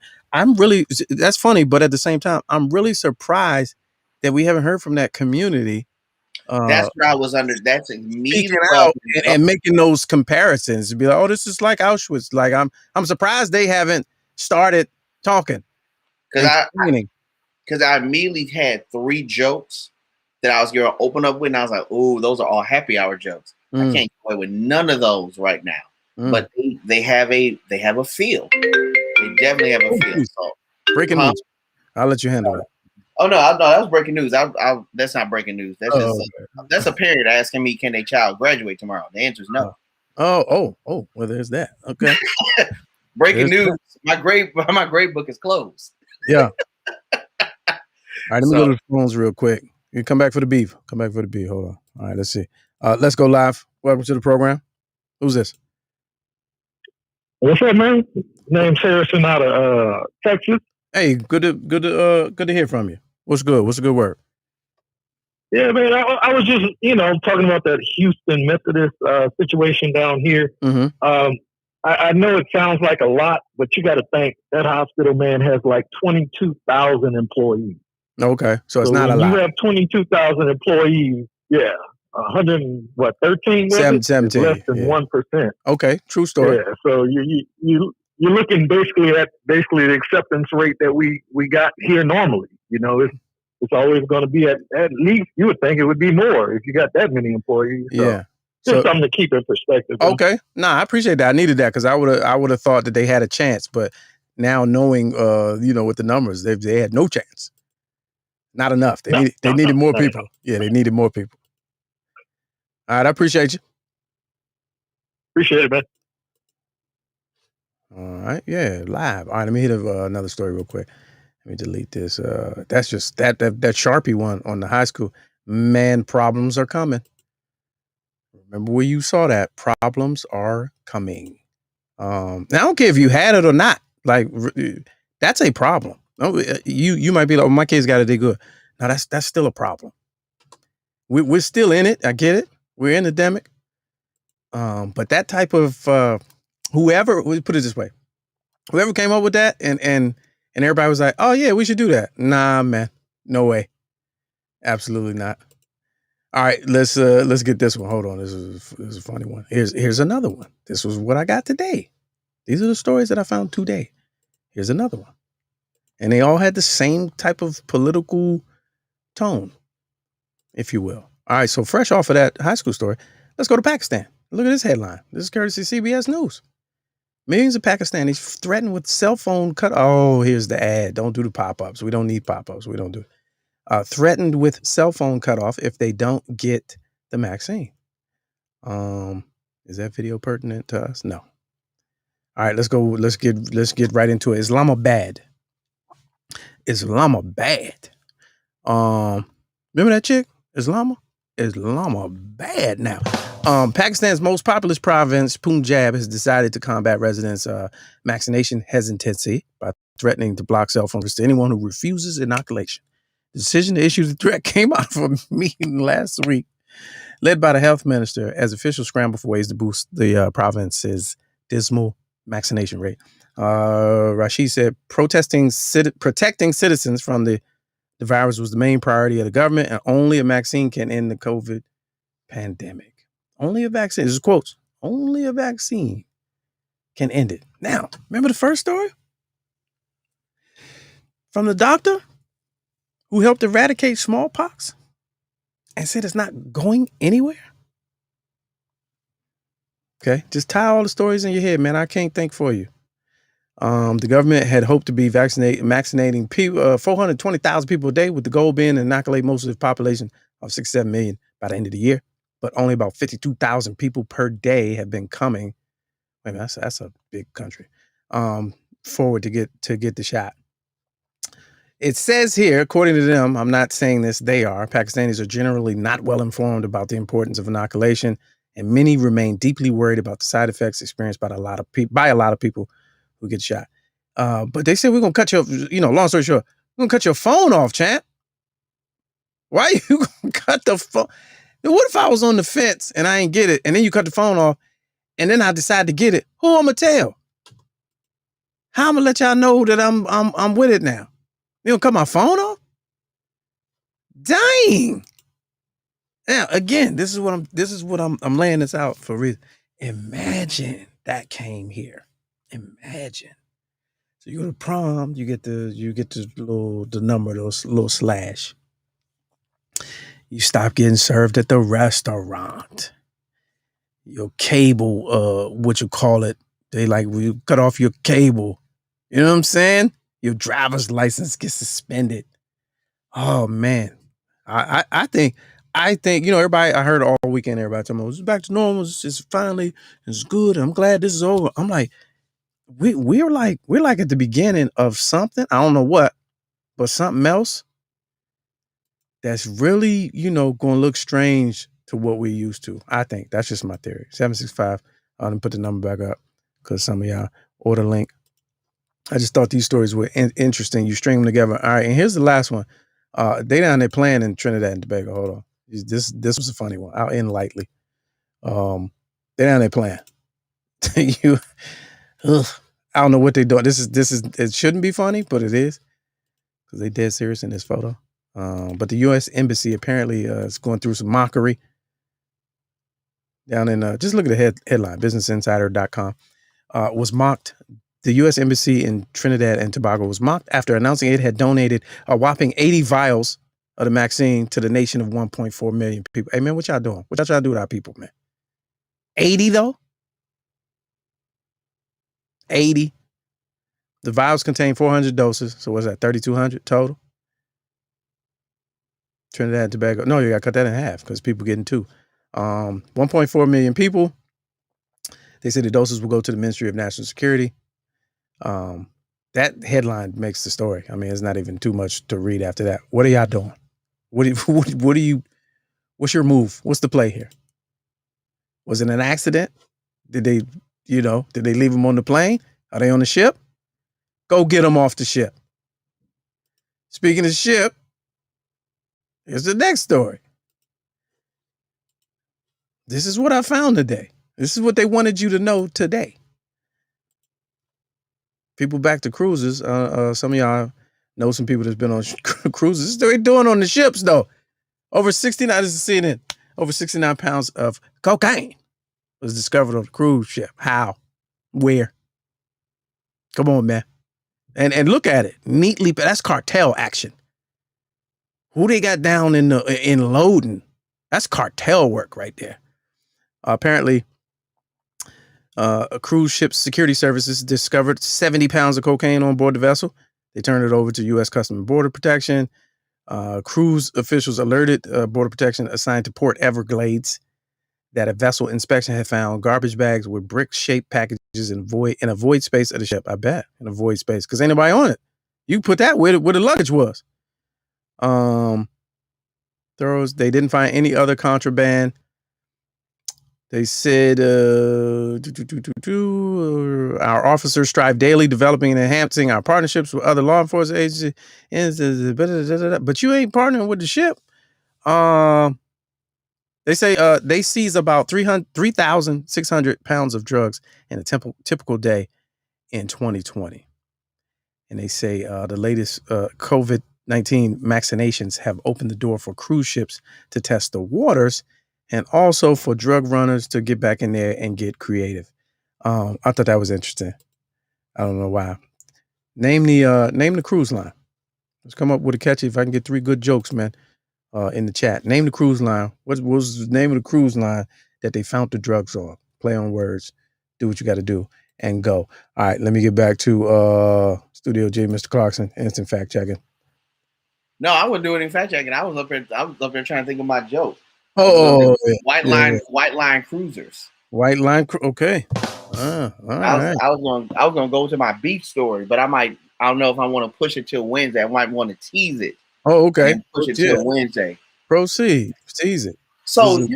That's funny, but at the same time, I'm really surprised that we haven't heard from that community. That's what I was under. That's me speaking out and making those comparisons to be like, oh, this is like Auschwitz. Like I'm surprised they haven't started talking. Because I immediately had 3 jokes that I was going to open up with, and I was like, "Oh, those are all happy hour jokes. I can't get away with none of those right now." But they have a feel. They definitely have a feel. So, breaking news. I'll let you handle it. Oh no, that was breaking news. That's not breaking news. That's that's a parent asking me, can their child graduate tomorrow? The answer is no. Oh, well, there's that. Okay. Breaking news. My grade book is closed. Yeah. All right, let me go to the phones real quick. You come back for the beef. Hold on. All right, let's see. Let's go live. Welcome to the program. Who's this? What's up, man? Name's Harrison out of Texas. Hey, good to hear from you. What's good? What's a good word? Yeah, man. I was just talking about that Houston Methodist situation down here. Mm-hmm. I know it sounds like a lot, but you got to think that hospital, man, has like 22,000 employees. Okay, so it's not a lot. You have 22,000 employees. Yeah, 13? 17. Less than 1%. Okay, true story. Yeah, so you're looking basically at the acceptance rate that we got here normally. It's always going to be at least, you would think it would be more if you got that many employees. So. Yeah. Just something to keep in perspective. Okay. I appreciate that. I needed that because I would have thought that they had a chance, but now knowing with the numbers, they had no chance. Not enough. They needed more people. Yeah, they needed more people. All right, I appreciate you. Appreciate it, man. All right, yeah, live. All right, let me hit another story real quick. Let me delete this. That's just that Sharpie one on the high school. Man, problems are coming. Remember where you saw that. Problems are coming. Now, I don't care if you had it or not. Like, that's a problem. You might be like, oh, my kids got it, they good. No, that's still a problem. We're still in it. I get it. We're endemic. But that type of whoever, we put it this way, whoever came up with that and everybody was like, oh yeah, we should do that. Nah, man, no way. Absolutely not. All right, let's get this one. Hold on, this is a funny one. Here's another one. This was what I got today. These are the stories that I found today. Here's another one. And they all had the same type of political tone, if you will. All right, so fresh off of that high school story, let's go to Pakistan. Look at this headline. This is courtesy CBS News. Millions of Pakistanis threatened with cell phone cut. Oh, here's the ad. Don't do the pop-ups. We don't need pop-ups. We don't do it. Threatened with cell phone cutoff if they don't get the vaccine. Is that video pertinent to us? No. All right, let's go. Let's get right into it. Islamabad. Remember that chick? Islamabad now. Pakistan's most populous province, Punjab, has decided to combat residents' vaccination hesitancy by threatening to block cell phones to anyone who refuses inoculation. The decision to issue the threat came out of a meeting last week, led by the health minister, as officials scramble for ways to boost the province's dismal vaccination rate. Rashid said protecting citizens from the virus was the main priority of the government, and only a vaccine can end the COVID pandemic. Only a vaccine. This is quotes. Only a vaccine can end it. Now, remember the first story? From the doctor who helped eradicate smallpox and said it's not going anywhere? Okay, just tie all the stories in your head, man. I can't think for you. The government had hoped to be vaccinating 420,000 people a day, with the goal being to inoculate most of the population of 67 million by the end of the year. But only about 52,000 people per day have been coming. I mean, that's a big country. Forward to get the shot. It says here, according to them, I'm not saying this, they are, Pakistanis are generally not well informed about the importance of inoculation, and many remain deeply worried about the side effects experienced by a lot of people who get shot. But they said we're going to cut your, long story short, we're going to cut your phone off, champ. Why you going to cut the phone? What if I was on the fence and I ain't get it, and then you cut the phone off, and then I decide to get it? Who I'm going to tell? How I'm going to let y'all know that I'm with it now? You don't cut my phone off? Dang. Now, again, this is what I'm laying this out for reason. Imagine that came here. Imagine. So you go to prom, you get the number, those little slash. You stop getting served at the restaurant. Your cable, what you call it, they like, you cut off your cable. You know what I'm saying? Your driver's license gets suspended. Oh man. I think, everybody, I heard all weekend, everybody talking about it's back to normal. It's finally, it's good. I'm glad this is over. I'm like, we're like at the beginning of something. I don't know what, but something else that's really, going to look strange to what we used to. I think that's just my theory. 765. I'm going to put the number back up because some of y'all order link. I just thought these stories were interesting. You string them together. All right. And here's the last one. They down there playing in Trinidad and Tobago. Hold on. This was a funny one. I'll end lightly. They down there playing. I don't know what they doing. This is it shouldn't be funny, but it is because they dead serious in this photo. But the U.S. Embassy apparently is going through some mockery down in just look at the headline, businessinsider.com. Was mocked. The U.S. Embassy in Trinidad and Tobago was mocked after announcing it had donated a whopping 80 vials of the vaccine to the nation of 1.4 million people. Hey, man, what y'all doing? What y'all trying to do with our people, man? 80, though? 80. The vials contain 400 doses. So what's that, 3,200 total? Trinidad and Tobago. No, you got to cut that in half because people getting two. 1.4 million people. They say the doses will go to the Ministry of National Security. That headline makes the story. I mean, it's not even too much to read after that. What are y'all doing? What's your move? What's the play here? Was it an accident? Did they leave them on the plane? Are they on the ship? Go get them off the ship. Speaking of ship, here's the next story. This is what I found today. This is what they wanted you to know today. People back to cruises. Some of y'all know some people that's been on cruises. This is what they're doing on the ships, though. This is CNN. Over 69 pounds of cocaine was discovered on the cruise ship. How? Where? Come on, man. And look at it. Neatly, that's cartel action. Who they got down in loading? That's cartel work right there. Apparently, a cruise ship security services discovered 70 pounds of cocaine on board the vessel. They turned it over to U.S. Customs and Border Protection. Cruise officials alerted Border Protection assigned to Port Everglades that a vessel inspection had found garbage bags with brick-shaped packages in a void space of the ship. I bet in a void space because ain't nobody on it. You put that where the luggage was. They didn't find any other contraband. They said, our officers strive daily developing and enhancing our partnerships with other law enforcement agencies. But you ain't partnering with the ship. They say they seize about 3,600 pounds of drugs in a typical day in 2020. And they say the latest COVID-19 vaccinations have opened the door for cruise ships to test the waters and also for drug runners to get back in there and get creative. I thought that was interesting. I don't know why. Name the cruise line. Let's come up with a catchy. If I can get 3 good jokes, man, in the chat. Name the cruise line. What was the name of the cruise line that they found the drugs on? Play on words. Do what you got to do and go. All right, let me get back to Studio J, Mr. Clarkson, instant fact checking. No, I wasn't doing any fact checking. I was up there trying to think of my joke. White line cruisers. White line. Okay. All right. I was gonna go to my beef story, but I might I don't know if I want to push it till Wednesday. I might want to tease it. Oh, okay. And push it till Wednesday. Proceed. Tease it. So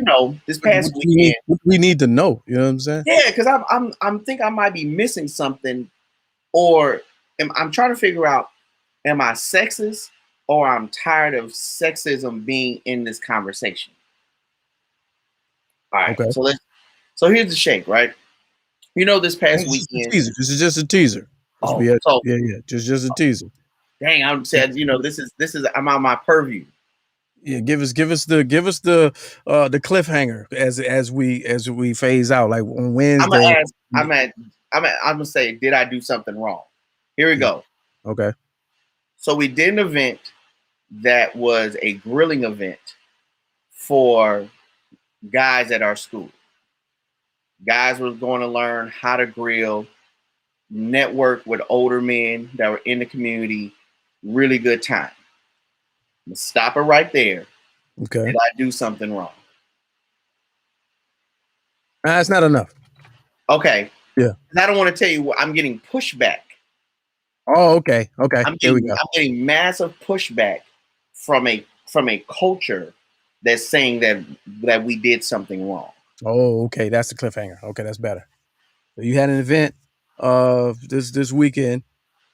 this past weekend, we need to know. You know what I'm saying? Yeah, because I'm think I might be missing something, or I'm trying to figure out: am I sexist, or I'm tired of sexism being in this conversation? All right. Okay. So here's the shake, right? This past weekend. This is just a teaser. Yeah. Just a teaser. Dang, I'm saying, this is I'm on my purview. Yeah, give us the cliffhanger as we phase out, like on Wednesday. I'm gonna say, did I do something wrong? Here we go. Okay. So we did an event that was a grilling event for guys at our school. Guys were going to learn how to grill, network with older men that were in the community. Really good time. I'm gonna stop it right there. Okay. Did I do something wrong? That's not enough. Okay. Yeah. I don't want to tell you what I'm getting pushback. Oh, okay. Okay. I'm getting massive pushback from a culture that's saying that we did something wrong. Oh, okay. That's the cliffhanger. Okay, that's better. So you had an event this weekend,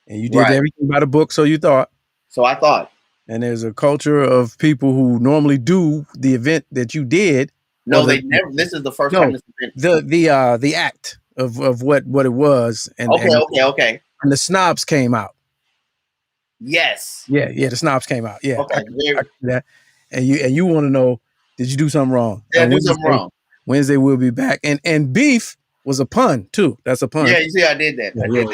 and you did everything by the book, so you thought. So I thought. And there's a culture of people who normally do the event that you did. No, they never. This is the first time this event. The act of what it was. And okay. And the snobs came out. Yes. Yeah. The snobs came out. Yeah. Okay. I that. And you want to know, did you do something wrong? Did I do something wrong? Wednesday we'll be back. And beef was a pun too. That's a pun. Yeah, you see, I did that. Yeah.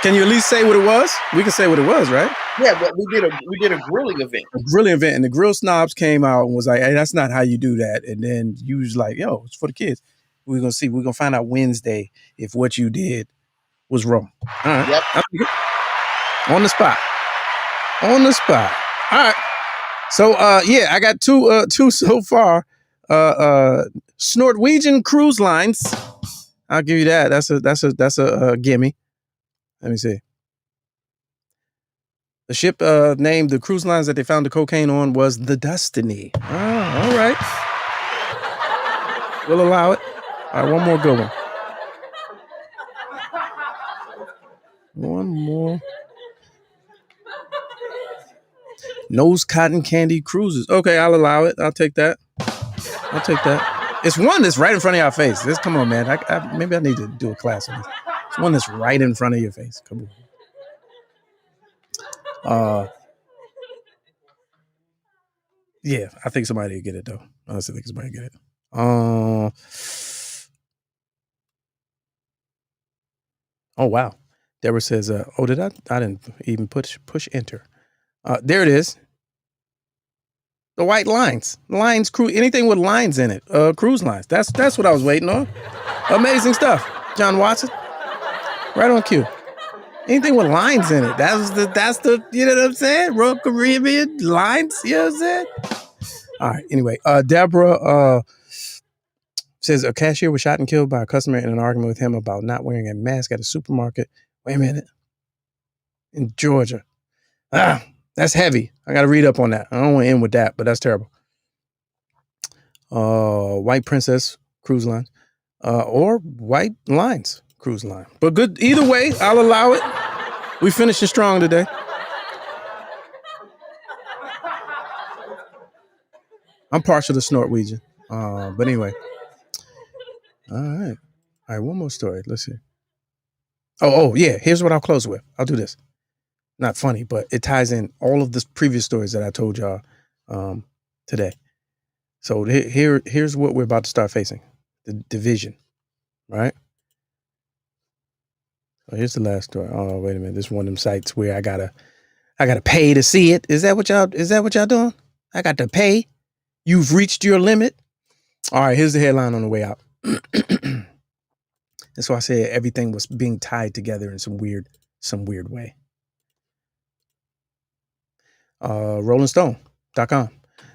Can you at least say what it was? We can say what it was, right? Yeah, but we did a grilling event. A grilling event, and the grill snobs came out and was like, "Hey, that's not how you do that." And then you was like, "Yo, it's for the kids." We're gonna find out Wednesday if what you did was wrong. All right. Yep. On the spot. All right. So I got two so far. Snortwegian Cruise Lines. I'll give you that. That's a gimme. Let me see. The ship named the cruise lines that they found the cocaine on was the Destiny. Oh, all right. We'll allow it. All right, one more good one. One more. Nose Cotton Candy Cruises. Okay, I'll allow it. I'll take that. It's one that's right in front of your face. Come on, man. Maybe I need to do a class on this. It's one that's right in front of your face. Come on. Yeah, I think somebody will get it though. I honestly think somebody will get it. Oh wow. Deborah says, did I didn't even push enter. There it is. The white lines. Lines cruise, anything with lines in it. Cruise lines. That's what I was waiting on. Amazing stuff. John Watson. Right on cue. Anything with lines in it. That's the you know what I'm saying? Royal Caribbean lines, you know what I'm saying? All right. Anyway, Deborah says a cashier was shot and killed by a customer in an argument with him about not wearing a mask at a supermarket. Wait a minute. In Georgia. That's heavy. I got to read up on that. I don't want to end with that, but that's terrible. White Princess Cruise Line. Or White Lines Cruise Line. But good. Either way, I'll allow it. We finishing strong today. I'm partial to Snortwegian. But anyway. All right, one more story. Let's see. Oh, yeah. Here's what I'll close with. I'll do this. Not funny, but it ties in all of the previous stories that I told y'all today. So here's what we're about to start facing. The division, right? So here's the last story. Oh, wait a minute. This is one of them sites where I gotta pay to see it. Is that what y'all doing? I got to pay. You've reached your limit. All right, here's the headline on the way out. And so I said everything was being tied together in some weird way. RollingStone.com.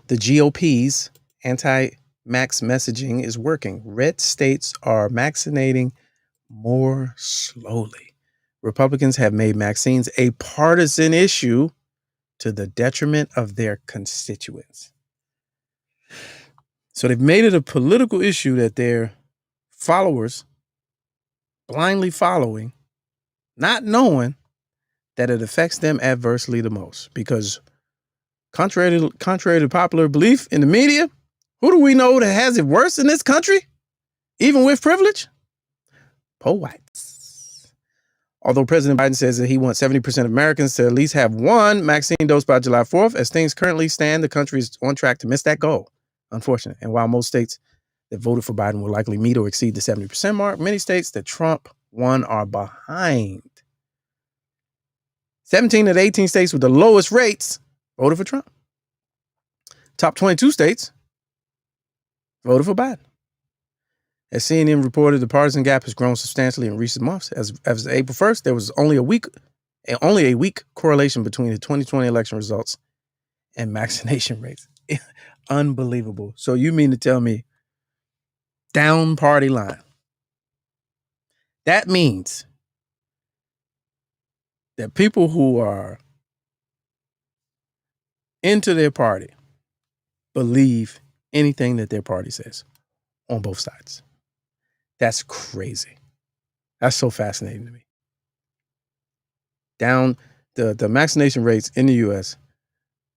The GOP's anti-max messaging is working. Red states are vaccinating more slowly. Republicans have made vaccines a partisan issue to the detriment of their constituents. So they've made it a political issue that their followers blindly following, not knowing that it affects them adversely the most. Because contrary to popular belief in the media, who do we know that has it worse in this country, even with privilege? Poor whites. Although President Biden says that he wants 70% of Americans to at least have one vaccine dose by July 4th, as things currently stand, the country is on track to miss that goal, unfortunately. And while most states that voted for Biden will likely meet or exceed the 70% mark, many states that Trump won are behind. 17 of the 18 states with the lowest rates voted for Trump. Top 22 states voted for Biden. As CNN reported, the partisan gap has grown substantially in recent months. As of April 1st, there was only a weak correlation between the 2020 election results and vaccination rates. Unbelievable. So you mean to tell me down party line? That means that people who are into their party believe anything that their party says on both sides. That's crazy. That's so fascinating to me. Down the vaccination rates in the U.S.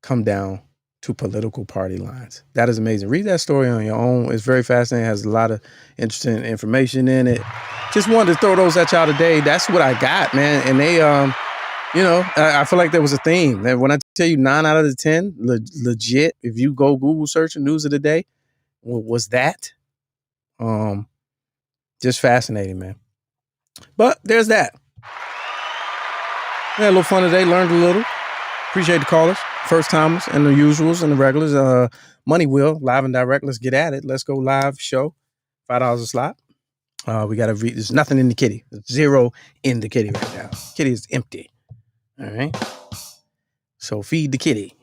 come down to political party lines. That is amazing. Read that story on your own. It's very fascinating. It has a lot of interesting information in it. Just wanted to throw those at y'all today. That's what I got, man. And they, I feel like there was a theme. And when I tell you 9 out of the 10, legit, if you go Google search news of the day, was that. Just fascinating, man. But there's that. We had a little fun today. Learned a little. Appreciate the callers, first timers, and the usuals and the regulars. Money Wheel, live and direct. Let's get at it. Let's go live show. $5 a slot. We got to read. There's nothing in the kitty. There's zero in the kitty right now. Kitty is empty. All right. So feed the kitty.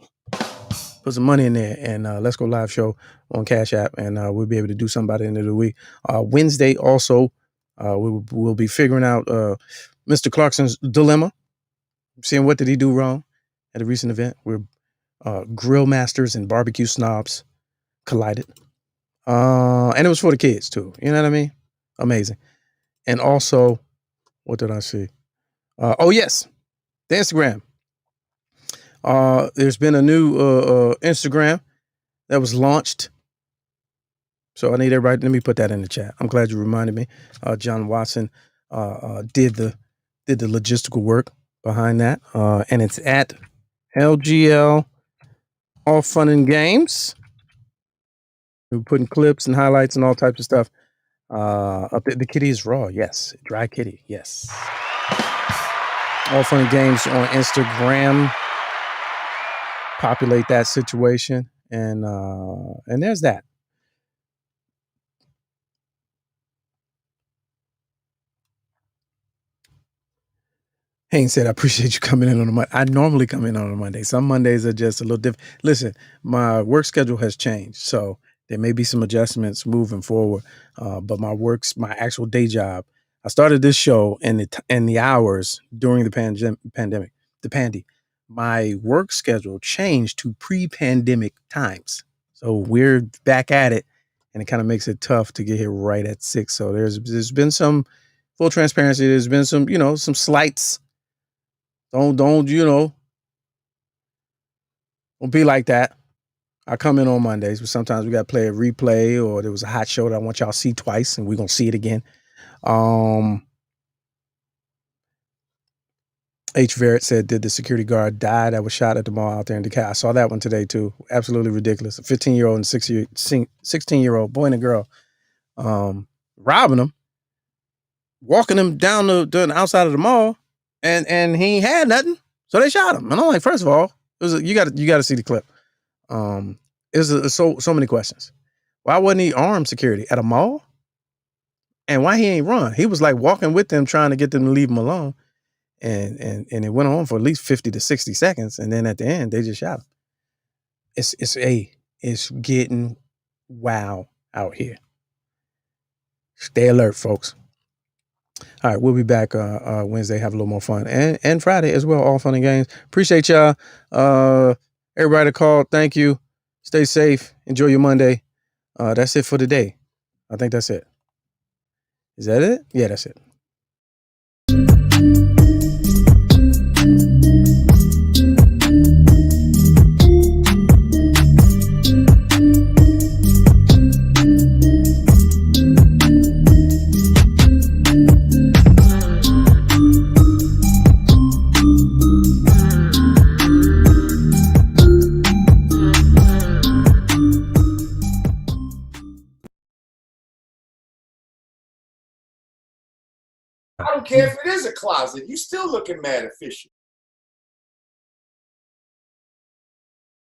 Put some money in there, and let's go live show on Cash App, and we'll be able to do something by the end of the week. Wednesday also, we'll be figuring out Mr. Clarkson's dilemma, seeing what did he do wrong at a recent event where grill masters and barbecue snobs collided. And it was for the kids too. You know what I mean? Amazing. And also, what did I see? Oh yes, the Instagram. There's been a new Instagram that was launched. So I need everybody, let me put that in the chat. I'm glad you reminded me. John Watson did the logistical work behind that. And it's at LGL All Fun and Games. We're putting clips and highlights and all types of stuff. Up there. The kitty is raw, yes. Dry kitty, yes. All Fun and Games on Instagram. Populate that situation, and there's that. Haynes said, I appreciate you coming in on a Monday. I normally come in on a Monday. Some Mondays are just a little different. Listen, my work schedule has changed, so there may be some adjustments moving forward. But my actual day job, I started this show in the hours during the pandemic, my work schedule changed to pre-pandemic times. So we're back at it, and it kind of makes it tough to get here right at 6. So there's been some full transparency. There's been some, some slights. Don't be like that. I come in on Mondays, but sometimes we got to play a replay, or there was a hot show that I want y'all to see twice, and we're going to see it again. H. Verrett said, did the security guard die that was shot at the mall out there in Decatur? I saw that one today, too. Absolutely ridiculous. A 15-year-old and 16-year-old boy and a girl robbing them, walking them down the outside of the mall, and he ain't had nothing. So they shot him. And I'm like, first of all, you got to see the clip. There's so many questions. Why wasn't he armed security at a mall? And why he ain't run? He was like walking with them, trying to get them to leave him alone. And it went on for at least 50 to 60 seconds. And then at the end, they just shot him. It's getting wow out here. Stay alert, folks. All right, we'll be back Wednesday. Have a little more fun, and Friday as well. All fun and games. Appreciate y'all. Everybody that called, thank you. Stay safe. Enjoy your Monday. That's it for today. I think that's it. Is that it? Yeah, that's it. I don't care if it is a closet. You still looking mad official.